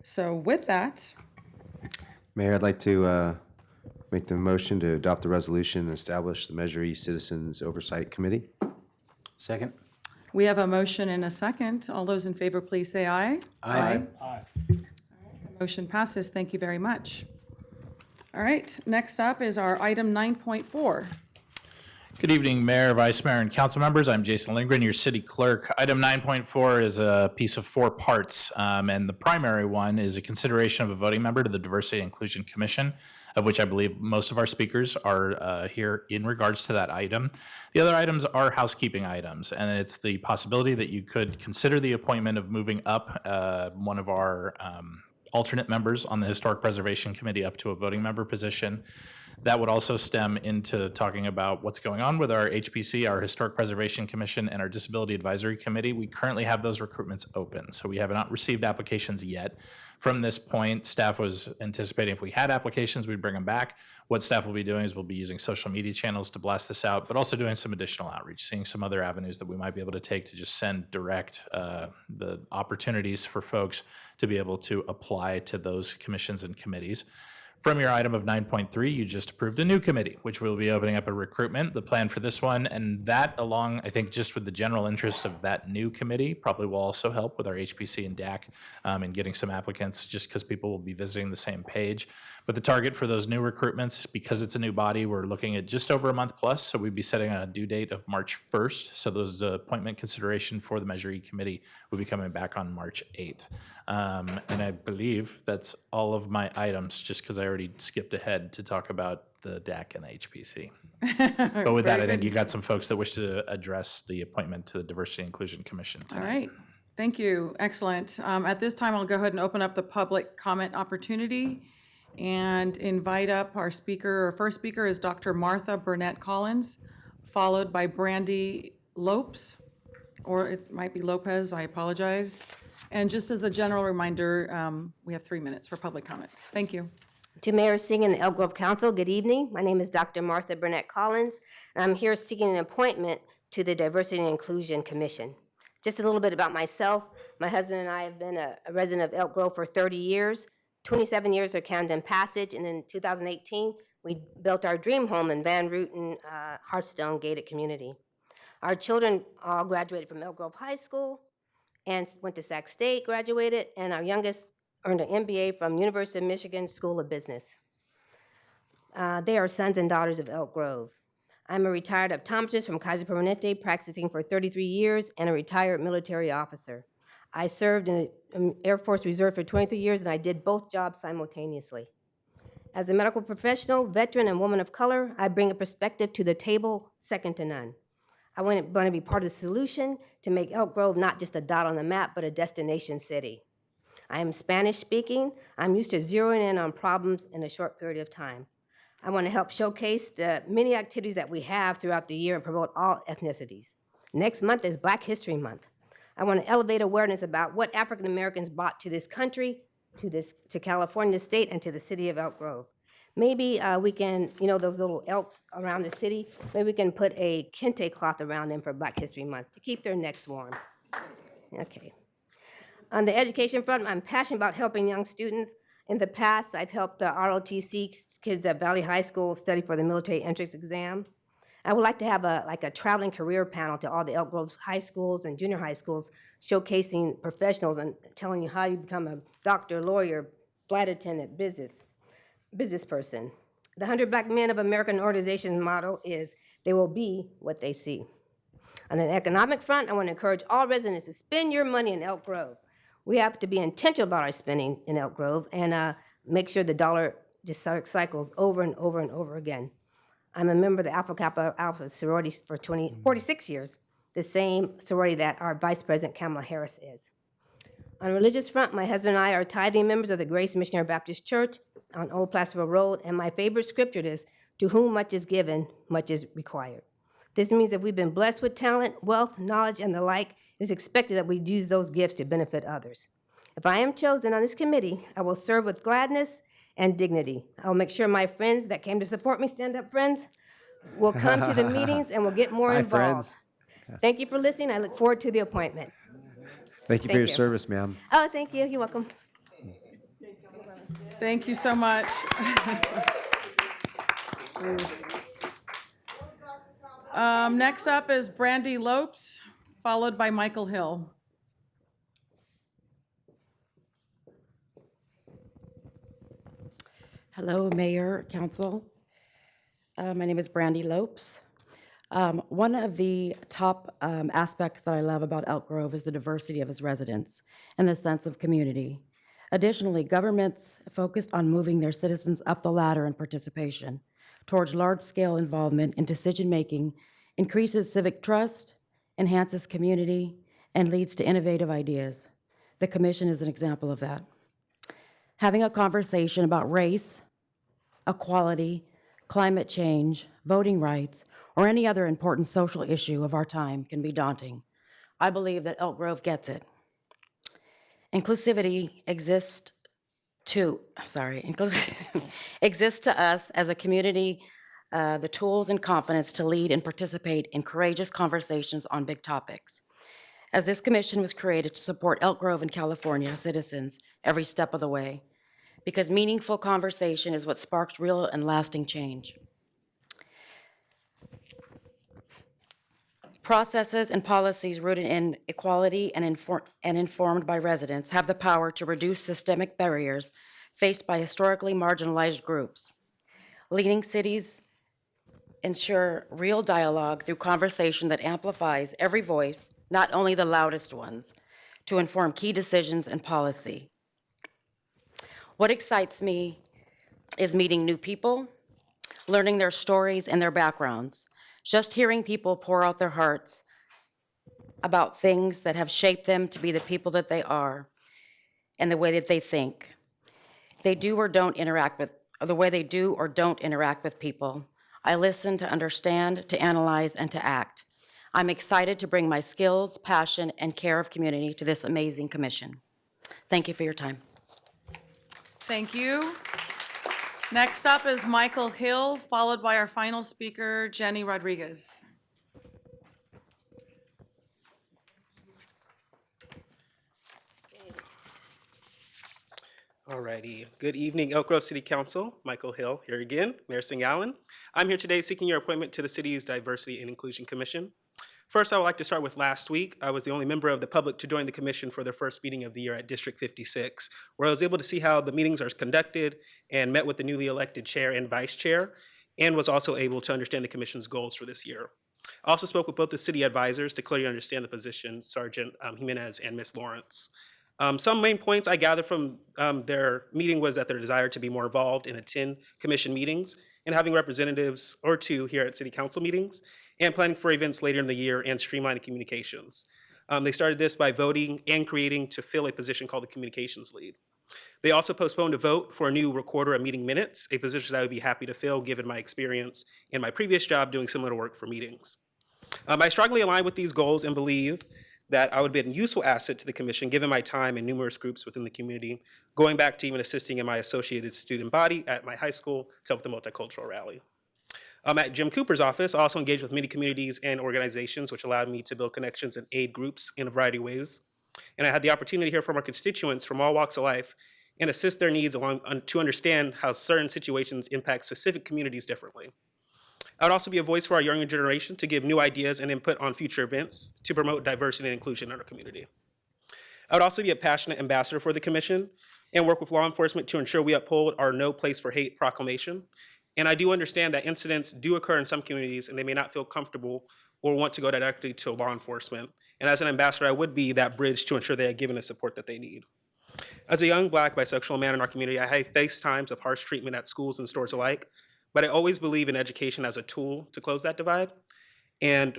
So with that, Mayor, I'd like to make the motion to adopt the resolution and establish the Measure E Citizens Oversight Committee. Second. we have a motion and a second. All those in favor, please say aye. Aye. Motion passes. Thank you very much. All right, next up is our item 9.4. Good evening, Mayor, Vice Mayor, and council members. I'm Jason Lindgren, your city clerk. Item 9.4 is a piece of 4 parts, and the primary one is a consideration of a voting member to the Diversity and Inclusion Commission, of which I believe most of our speakers are here in regards to that item. The other items are housekeeping items, and it's the possibility that you could consider the appointment of moving up one of our alternate members on the Historic Preservation Committee up to a voting member position. That would also stem into talking about what's going on with our HPC, our Historic Preservation Commission, and our Disability Advisory Committee. We currently have those recruitments open, so we have not received applications yet. From this point, staff was anticipating if we had applications, we'd bring them back. What staff will be doing is we'll be using social media channels to blast this out, but also doing some additional outreach, seeing some other avenues that we might be able to take to just send direct the opportunities for folks to be able to apply to those commissions and committees. From your item of 9.3, you just approved a new committee, which will be opening up a recruitment, the plan for this one, and that along, I think just with the general interest of that new committee, probably will also help with our HPC and DAC in getting some applicants, just because people will be visiting the same page. But the target for those new recruitments, because it's a new body, we're looking at just over a month plus, so we'd be setting a due date of March 1st. So those appointment consideration for the Measure E committee will be coming back on March 8th. And I believe that's all of my items, just because I already skipped ahead to talk about the DAC and the HPC. But with that, I think you got some folks that wish to address the appointment to the Diversity and Inclusion Commission tonight. All right, thank you, excellent. At this time, I'll go ahead and open up the public comment opportunity and invite up our speaker. Our first speaker is Dr. Martha Burnett Collins, followed by Brandy Lopes, or it might be Lopez, I apologize. And just as a general reminder, we have 3 minutes for public comment. Thank you. To Mayor Singh and the Elk Grove Council, good evening. My name is Dr. Martha Burnett Collins, and I'm here seeking an appointment to the Diversity and Inclusion Commission. Just a little bit about myself. My husband and I have been a resident of Elk Grove for 30 years, 27 years of Camden Passage, and in 2018, we built our dream home in Van Rooten, Hearthstone gated community. Our children all graduated from Elk Grove High School and went to Sac State, graduated, and our youngest earned an MBA from University of Michigan School of Business. They are sons and daughters of Elk Grove. I'm a retired optometrist from Kaiser Permanente, practicing for 33 years, and a retired military officer. I served in the Air Force Reserve for 23 years, and I did both jobs simultaneously. As a medical professional, veteran, and woman of color, I bring a perspective to the table second to none. I want to be part of the solution to make Elk Grove not just a dot on the map, but a destination city. I am Spanish speaking. I'm used to zeroing in on problems in a short period of time. I want to help showcase the many activities that we have throughout the year and promote all ethnicities. Next month is Black History Month. I want to elevate awareness about what African Americans brought to this country, to California state, and to the city of Elk Grove. Maybe we can, those little elks around the city, maybe we can put a kente cloth around them for Black History Month to keep their necks warm. Okay. On the education front, I'm passionate about helping young students. In the past, I've helped the ROTC kids at Valley High School study for the military entrance exam. I would like to have a traveling career panel to all the Elk Grove high schools and junior high schools, showcasing professionals and telling you how you become a doctor, lawyer, flight attendant, business person. The 100 Black Men of American Organizations model is they will be what they see. On an economic front, I want to encourage all residents to spend your money in Elk Grove. We have to be intentional about our spending in Elk Grove and make sure the dollar just cycles over and over and over again. I'm a member of the Alpha Kappa Alpha sorority for 46 years, the same sorority that our Vice President Kamala Harris is. On the religious front, my husband and I are tithing members of the Grace Missionary Baptist Church on Old Placerville Road, and my favorite scripture is, "To whom much is given, much is required." This means that we've been blessed with talent, wealth, knowledge, and the like. It is expected that we use those gifts to benefit others. If I am chosen on this committee, I will serve with gladness and dignity. I will make sure my friends that came to support me, stand up friends, will come to the meetings and will get more involved. Thank you for listening. I look forward to the appointment. Thank you for Thank your you. service, ma'am. Oh, thank you. You're welcome. Thank you so much. Next up is Brandy Lopes, followed by Michael Hill. Hello, Mayor, Council. My name is Brandy Lopes. One of the top aspects that I love about Elk Grove is the diversity of its residents and the sense of community. Additionally, governments focused on moving their citizens up the ladder in participation towards large-scale involvement in decision-making increases civic trust, enhances community, and leads to innovative ideas. The Commission is an example of that. Having a conversation about race, equality, climate change, voting rights, or any other important social issue of our time can be daunting. I believe that Elk Grove gets it. Inclusivity exists to us as a community, the tools and confidence to lead and participate in courageous conversations on big topics. As this commission was created to support Elk Grove and California citizens every step of the way, because meaningful conversation is what sparks real and lasting change. Processes and policies rooted in equality and informed by residents have the power to reduce systemic barriers faced by historically marginalized groups. Leading cities ensure real dialogue through conversation that amplifies every voice, not only the loudest ones, to inform key decisions and policy. What excites me is meeting new people, learning their stories and their backgrounds, just hearing people pour out their hearts about things that have shaped them to be the people that they are and the way that they think. They do or don't interact with, or the way they do or don't interact with people. I listen to understand, to analyze, and to act. I'm excited to bring my skills, passion, and care of community to this amazing commission. Thank you for your time. Thank you. Next up is Michael Hill, followed by our final speaker, Jenny Rodriguez. Alrighty. Good evening, Elk Grove City Council. Michael Hill here again, Mayor Singh Allen. I'm here today seeking your appointment to the city's Diversity and Inclusion Commission. First, I would like to start with last week. I was the only member of the public to join the commission for their first meeting of the year at District 56, where I was able to see how the meetings are conducted and met with the newly elected chair and vice chair, and was also able to understand the commission's goals for this year. I also spoke with both the city advisors to clearly understand the position, Sergeant Jimenez and Ms. Lawrence. Some main points I gathered from their meeting was that their desire to be more involved and attend commission meetings and having representatives or two here at city council meetings, and planning for events later in the year and streamlining communications. They started this by voting and creating to fill a position called the communications lead. They also postponed a vote for a new recorder of meeting minutes, a position I would be happy to fill given my experience in my previous job doing similar work for meetings. I strongly align with these goals and believe that I would be a useful asset to the commission given my time in numerous groups within the community, going back to even assisting in my associated student body at my high school to help the multicultural rally. At Jim Cooper's office, I also engaged with many communities and organizations, which allowed me to build connections and aid groups in a variety of ways. And I had the opportunity to hear from our constituents from all walks of life and assist their needs to understand how certain situations impact specific communities differently. I would also be a voice for our younger generation to give new ideas and input on future events to promote diversity and inclusion in our community. I would also be a passionate ambassador for the commission and work with law enforcement to ensure we uphold our No Place for Hate proclamation. And I do understand that incidents do occur in some communities and they may not feel comfortable or want to go directly to law enforcement. And as an ambassador, I would be that bridge to ensure they are given the support that they need. As a young Black bisexual man in our community, I have faced times of harsh treatment at schools and stores alike, but I always believe in education as a tool to close that divide. And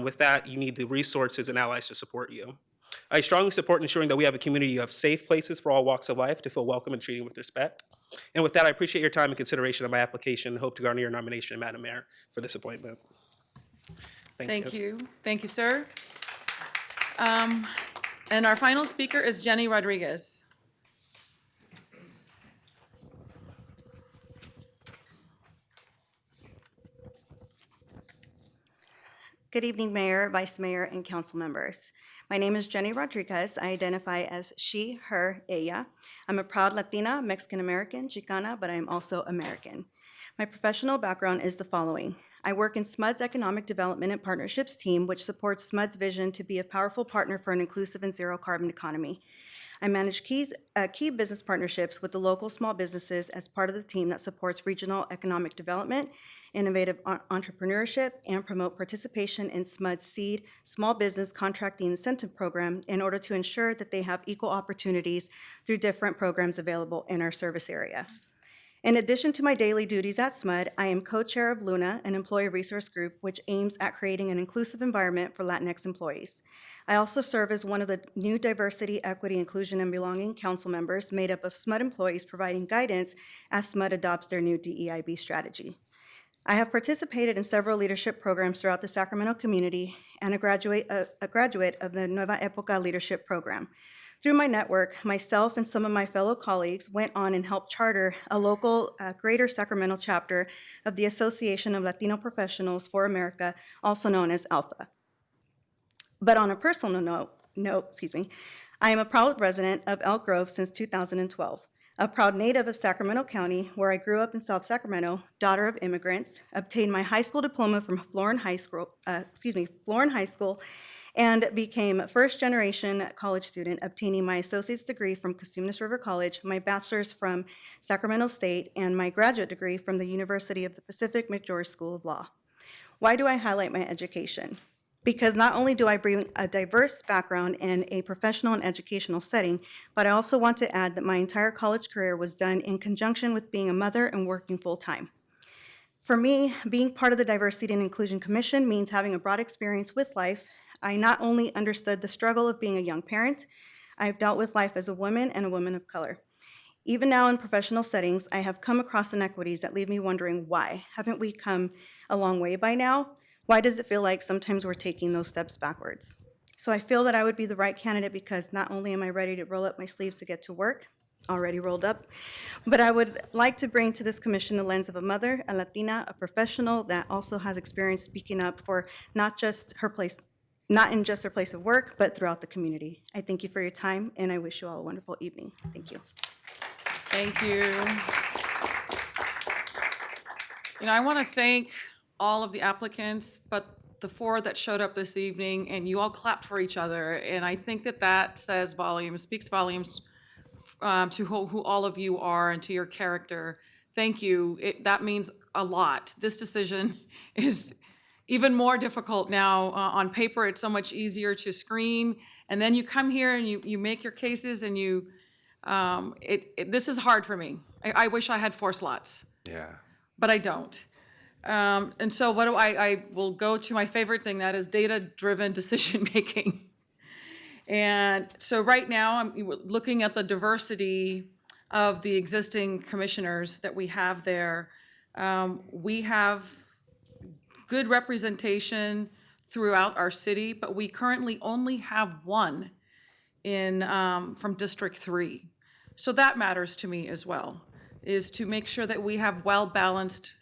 with that, you need the resources and allies to support you. I strongly support ensuring that we have a community of safe places for all walks of life to feel welcome and treated with respect. And with that, I appreciate your time and consideration of my application and hope to garner your nomination, Madam Mayor, for this appointment. Thank you. Thank you, sir. And our final speaker is Jenny Rodriguez. Good evening, Mayor, Vice Mayor, and council members. My name is Jenny Rodriguez. I identify as she, her, ella. I'm a proud Latina, Mexican-American, Chicana, but I am also American. My professional background is the following. I work in SMUD's Economic Development and Partnerships team, which supports SMUD's vision to be a powerful partner for an inclusive and zero-carbon economy. I manage key business partnerships with the local small businesses as part of the team that supports regional economic development, innovative entrepreneurship, and promote participation in SMUD's SEED Small Business Contracting Incentive Program in order to ensure that they have equal opportunities through different programs available in our service area. In addition to my daily duties at SMUD, I am co-chair of LUNA, an employee resource group which aims at creating an inclusive environment for Latinx employees. I also serve as one of the new Diversity, Equity, Inclusion, and Belonging Council members made up of SMUD employees providing guidance as SMUD adopts their new DEIB strategy. I have participated in several leadership programs throughout the Sacramento community and a graduate of the Nueva Época Leadership Program. Through my network, myself and some of my fellow colleagues went on and helped charter a local Greater Sacramento chapter of the Association of Latino Professionals for America, also known as ALPHA. But on a personal note, I am a proud resident of Elk Grove since 2012. A proud native of Sacramento County, where I grew up in South Sacramento, daughter of immigrants, obtained my high school diploma from Florin High School, and became a first-generation college student, obtaining my associate's degree from Cosumnes River College, my bachelor's from Sacramento State, and my graduate degree from the University of the Pacific McGeorge School of Law. Why do I highlight my education? Because not only do I bring a diverse background in a professional and educational setting, but I also want to add that my entire college career was done in conjunction with being a mother and working full-time. For me, being part of the Diversity and Inclusion Commission means having a broad experience with life. I not only understood the struggle of being a young parent, I've dealt with life as a woman and a woman of color. Even now in professional settings, I have come across inequities that leave me wondering why. Haven't we come a long way by now? Why does it feel like sometimes we're taking those steps backwards? So I feel that I would be the right candidate because not only am I ready to roll up my sleeves to get to work, already rolled up, but I would like to bring to this commission the lens of a mother, a Latina, a professional that also has experience speaking up for not in just her place of work, but throughout the community. I thank you for your time, and I wish you all a wonderful evening. Thank you. Thank you. You know, I want to thank all of the applicants, but the 4 that showed up this evening, and you all clapped for each other, and I think that that says volumes, speaks volumes to who all of you are and to your character. Thank you. That means a lot. This decision is even more difficult now. On paper, it's so much easier to screen, and then you come here and you make your cases, and this is hard for me. I wish I had 4 slots. Yeah. But I don't. And so what do I will go to my favorite thing, that is data-driven decision-making. And so right now, I'm looking at the diversity of the existing commissioners that we have there. We have good representation throughout our city, but we currently only have 1 from District 3. So that matters to me as well, is to make sure that we have well-balanced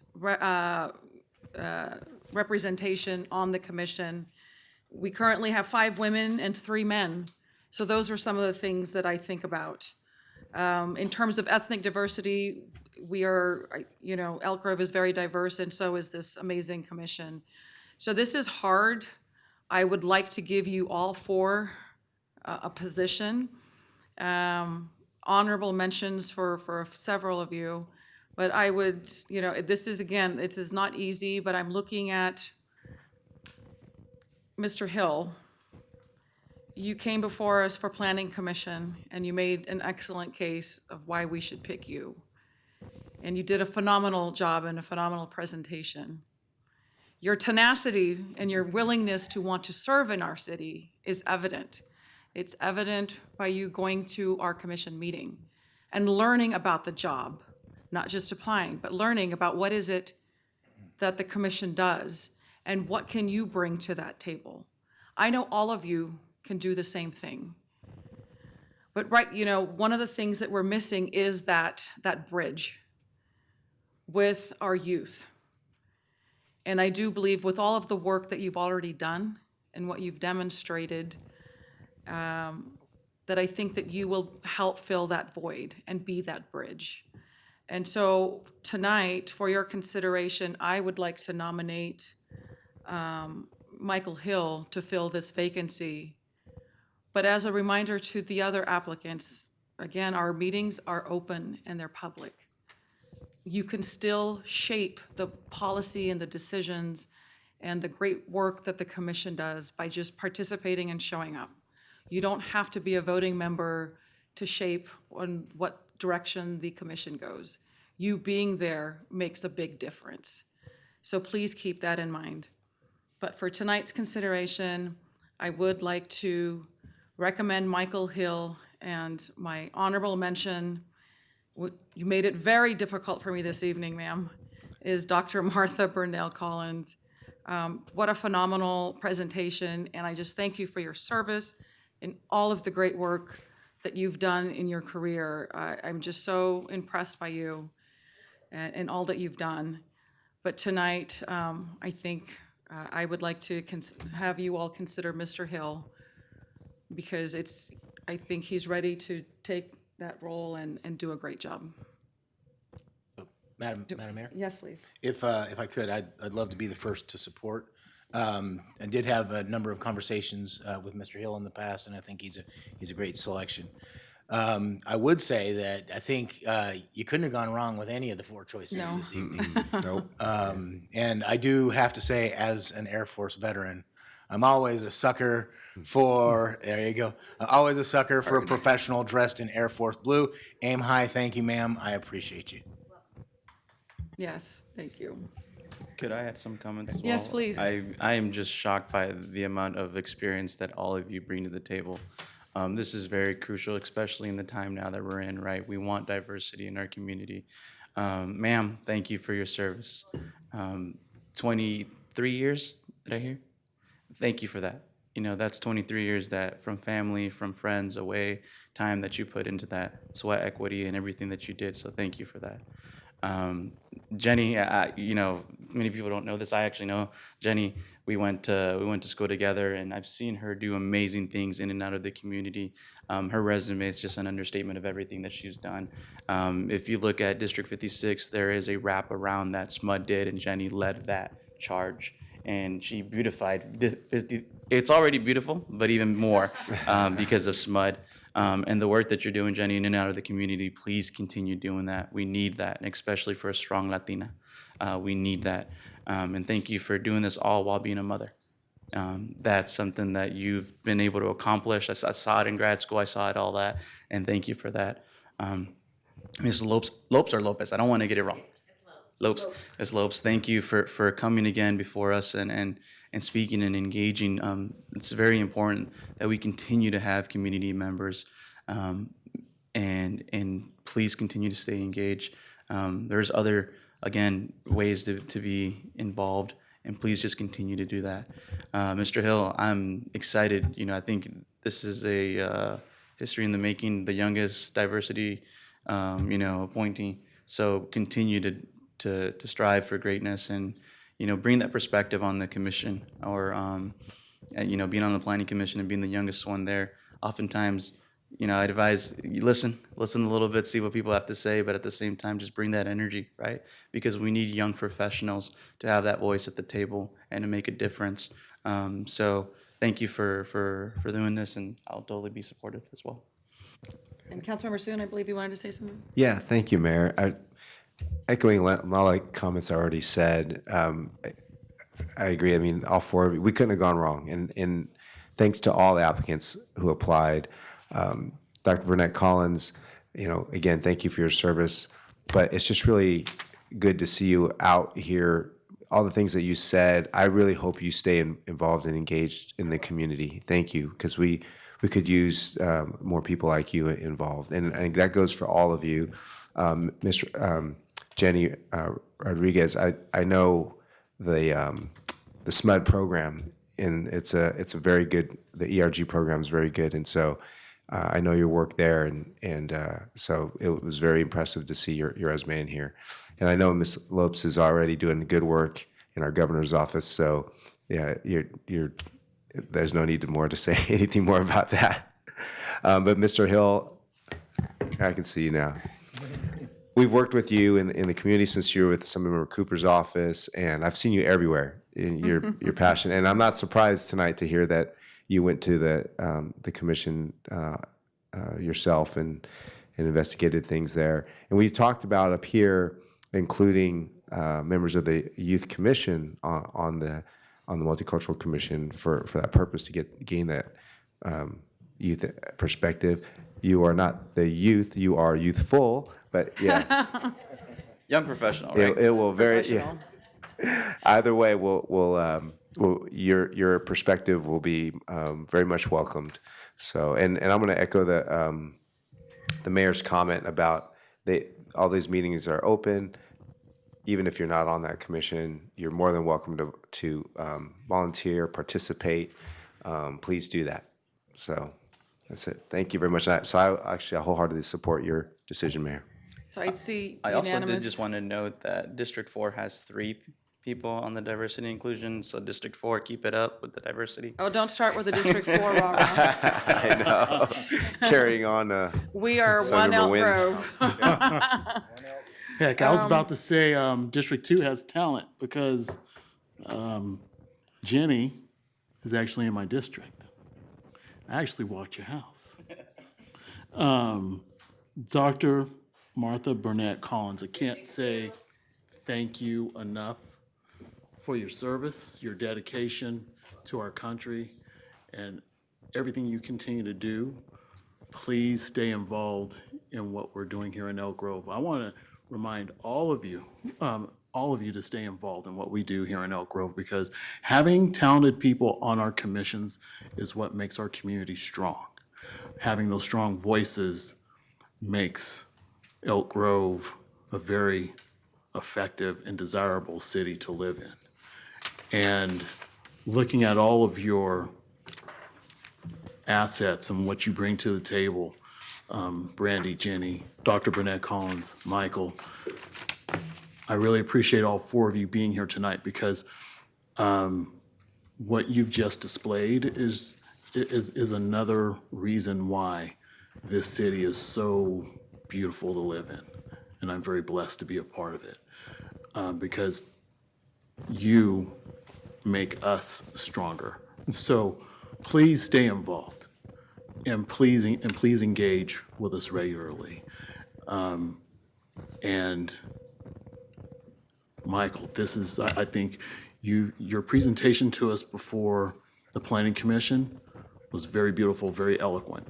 representation on the commission. We currently have 5 women and 3 men. So those are some of the things that I think about. In terms of ethnic diversity, we are, Elk Grove is very diverse, and so is this amazing commission. So this is hard. I would like to give you all 4 a position. Honorable mentions for several of you. But I would, this is, again, it is not easy, but I'm looking at Mr. Hill. You came before us for Planning Commission, and you made an excellent case of why we should pick you. And you did a phenomenal job and a phenomenal presentation. Your tenacity and your willingness to want to serve in our city is evident. It's evident by you going to our commission meeting and learning about the job. Not just applying, but learning about what is it that the commission does and what can you bring to that table. I know all of you can do the same thing. But one of the things that we're missing is that bridge with our youth. And I do believe with all of the work that you've already done and what you've demonstrated, that I think that you will help fill that void and be that bridge. And so tonight, for your consideration, I would like to nominate Michael Hill to fill this vacancy. But as a reminder to the other applicants, again, our meetings are open and they're public. You can still shape the policy and the decisions and the great work that the commission does by just participating and showing up. You don't have to be a voting member to shape on what direction the commission goes. You being there makes a big difference. So please keep that in mind. But for tonight's consideration, I would like to recommend Michael Hill, and my honorable mention, you made it very difficult for me this evening, ma'am, is Dr. Martha Burnell Collins. What a phenomenal presentation, and I just thank you for your service and all of the great work that you've done in your career. I'm just so impressed by you and all that you've done. But tonight, I think I would like to have you all consider Mr. Hill, because I think he's ready to take that role and do a great job. Madam Mayor? Yes, please. If I could, I'd love to be the first to support. I did have a number of conversations with Mr. Hill in the past, and I think he's a great selection. I would say that I think you couldn't have gone wrong with any of the four choices No. this evening. Nope. And I do have to say, as an Air Force veteran, I'm always a sucker for, there you go, always a sucker for a professional dressed in Air Force blue. Aim high, thank you, ma'am. I appreciate you. Yes, thank you. Could I add some comments as well? Yes, please. I am just shocked by the amount of experience that all of you bring to the table. This is very crucial, especially in the time now that we're in, right? We want diversity in our community. Ma'am, thank you for your service. 23 years, did I hear? Thank you for that. You know, that's 23 years that from family, from friends, away, time that you put into that, sweat equity and everything that you did, so thank you for that. Jenny, you know, many people don't know this. I actually know Jenny. We went to school together, and I've seen her do amazing things in and out of the community. Her resume is just an understatement of everything that she's done. If you look at District 56, there is a wrap around that SMUD did, and Jenny led that charge. And she beautified. It's already beautiful, but even more because of SMUD. And the work that you're doing, Jenny, in and out of the community, please continue doing that. We need that, and especially for a strong Latina. We need that. And thank you for doing this all while being a mother. That's something that you've been able to accomplish. I saw it in grad school. I saw it all that, and thank you for that. Ms. Lopes or Lopez? I don't want to get it wrong. Lopes. Ms. Lopes, thank you for coming again before us and speaking and engaging. It's very important that we continue to have community members, and please continue to stay engaged. There's other, again, ways to be involved, and please just continue to do that. Mr. Hill, I'm excited. You know, I think this is a history in the making, the youngest diversity, appointee. So continue to strive for greatness and, bring that perspective on the commission or, being on the planning commission and being the youngest one there. Oftentimes, I advise you listen a little bit, see what people have to say, but at the same time, just bring that energy, right? Because we need young professionals to have that voice at the table and to make a difference. So thank you for doing this, and I'll totally be supportive as well. And Councilmember Soon, I believe you wanted to say something? Yeah, thank you, Mayor. Echoing a lot of comments I already said, I agree. I mean, all four of you, we couldn't have gone wrong. And thanks to all the applicants who applied. Dr. Burnett Collins, again, thank you for your service. But it's just really good to see you out here. All the things that you said, I really hope you stay involved and engaged in the community. Thank you, because we could use more people like you involved. And that goes for all of you. Ms. Jenny Rodriguez, I know the SMUD program, and it's a very good, the ERG program is very good, and so I know your work there, and so it was very impressive to see your resume in here. And I know Ms. Lopes is already doing good work in our governor's office. So yeah, there's no need to say anything more about that. But Mr. Hill, I can see you now. We've worked with you in the community since you were with Assemblymember Cooper's office, and I've seen you everywhere in your passion. And I'm not surprised tonight to hear that you went to the commission yourself and investigated things there. And we've talked about up here, including members of the Youth Commission on the Multicultural Commission for that purpose, to gain that youth perspective. You are not the youth; you are youthful. But yeah, Young professional, right? it will very. Yeah. Either way, your perspective will be very much welcomed. So, and I'm going to echo the mayor's comment about all these meetings are open. Even if you're not on that commission, you're more than welcome to volunteer, participate. Please do that. So that's it. Thank you very much. So I wholeheartedly support your decision, Mayor. So I see I also unanimous. did just want to note that District 4 has 3 people on the diversity and inclusion, so District 4, keep it up with the diversity. Oh, don't start with the District 4, rah-rah. I know. Carrying on. We are one Elk wins. Grove. Heck, I was about to say District 2 has talent because Jenny is actually in my district. I actually walked your house. Dr. Martha Burnett Collins, I can't say thank you enough for your service, your dedication to our country, and everything you continue to do. Please stay involved in what we're doing here in Elk Grove. I want to remind all of you to stay involved in what we do here in Elk Grove, because having talented people on our commissions is what makes our community strong. Having those strong voices makes Elk Grove a very effective and desirable city to live in. And looking at all of your assets and what you bring to the table, Brandy, Jenny, Dr. Burnett Collins, Michael, I really appreciate all 4 of you being here tonight, because what you've just displayed is another reason why this city is so beautiful to live in. And I'm very blessed to be a part of it, because you make us stronger. So please stay involved, and please engage with us regularly. And Michael, this is, I think, your presentation to us before the Planning Commission was very beautiful, very eloquent.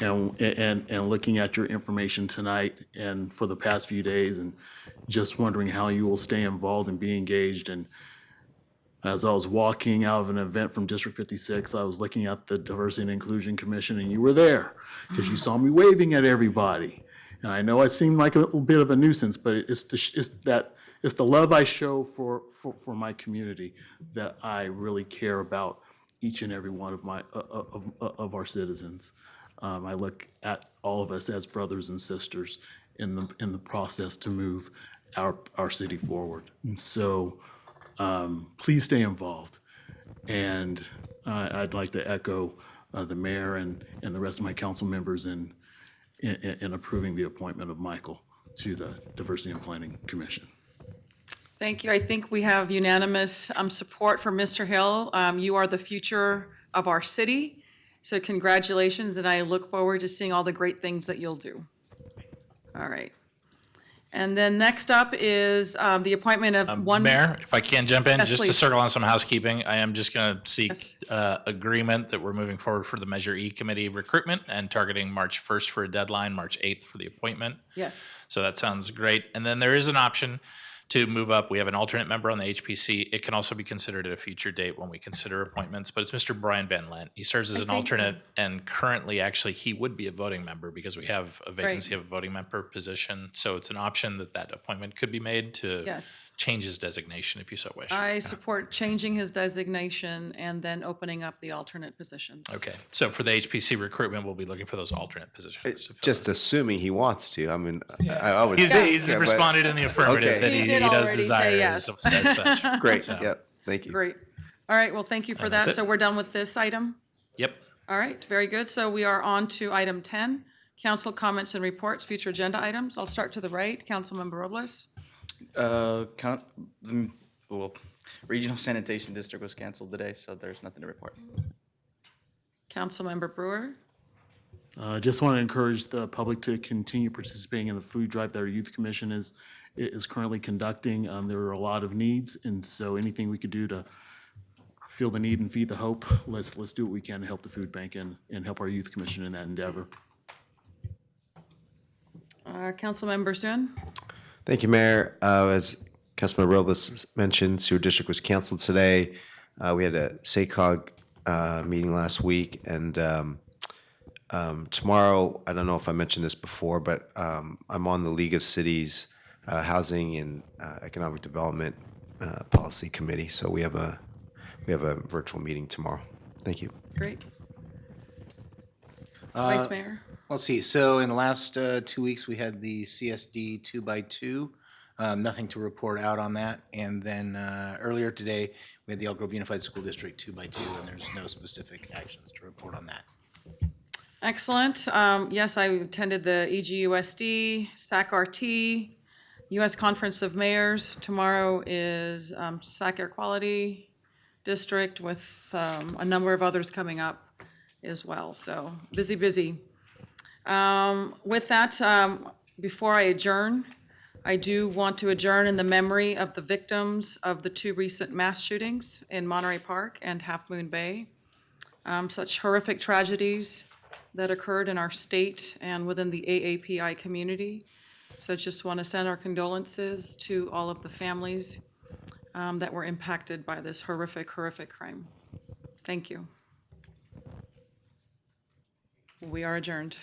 And looking at your information tonight and for the past few days, and just wondering how you will stay involved and be engaged. And as I was walking out of an event from District 56, I was looking at the Diversity and Inclusion Commission, and you were there because you saw me waving at everybody. And I know it seemed like a little bit of a nuisance, but it's the love I show for my community that I really care about each and every one of our citizens. I look at all of us as brothers and sisters in the process to move our city forward. And so please stay involved. And I'd like to echo the mayor and the rest of my council members in approving the appointment of Michael to the Diversity and Planning Commission. Thank you. I think we have unanimous support for Mr. Hill. You are the future of our city. So congratulations, and I look forward to seeing all the great things that you'll do. All right. And then next up is the appointment of one. Mayor, if I can jump in, Yes, just to please. circle on some housekeeping, I am just going to seek agreement that we're moving forward for the Measure E committee recruitment and targeting March 1st for a deadline, March 8th for the appointment. Yes. So that sounds great. And then there is an option to move up. We have an alternate member on the HPC. It can also be considered at a future date when we consider appointments, but it's Mr. Brian Van Lent. He serves as an alternate, and currently, actually, he would be a voting member because we have a vacancy of a voting member position. So it's an option that appointment could be made to Yes. change his designation if you so wish. I support changing his designation and then opening up the alternate positions. Okay, so for the HPC recruitment, we'll be looking for those alternate positions. Just assuming he wants to. I mean, I would He's think, responded in the affirmative that he Rita's already desire say is- yes. says such. Great, So, yep, thank you. Great. All right, well, thank you for And that. that's it. So we're done with this item? Yep. All right, very good. So we are on to item 10, council comments and reports, future agenda items. I'll start to the right. Councilmember Robles. Well, Regional Sanitation District was canceled today, so there's nothing to report. Councilmember Brewer. Just want to encourage the public to continue participating in the food drive that our youth commission is currently conducting. There are a lot of needs, and so anything we could do to feel the need and feed the hope, let's do what we can to help the food bank and help our youth commission in that endeavor. Councilmember Suen. Thank you, Mayor. As Councilman Robles mentioned, sewer district was canceled today. We had a SACOG meeting last week, and tomorrow, I don't know if I mentioned this before, but I'm on the League of Cities Housing and Economic Development Policy Committee, so we have a virtual meeting tomorrow. Thank you. Great. Vice Mayor. Let's see, so in the last 2 weeks, we had the CSD 2x2. Nothing to report out on that. And then earlier today, we had the Elk Grove Unified School District 2x2, and there's no specific actions to report on that. Excellent. Yes, I attended the EGUSD, SAC-RT, U.S. Conference of Mayors. Tomorrow is SAC Air Quality District with a number of others coming up as well. So busy, busy. With that, before I adjourn, I do want to adjourn in the memory of the victims of the 2 recent mass shootings in Monterey Park and Half Moon Bay. Such horrific tragedies that occurred in our state and within the AAPI community. So just want to send our condolences to all of the families that were impacted by this horrific, horrific crime. Thank you. We are adjourned.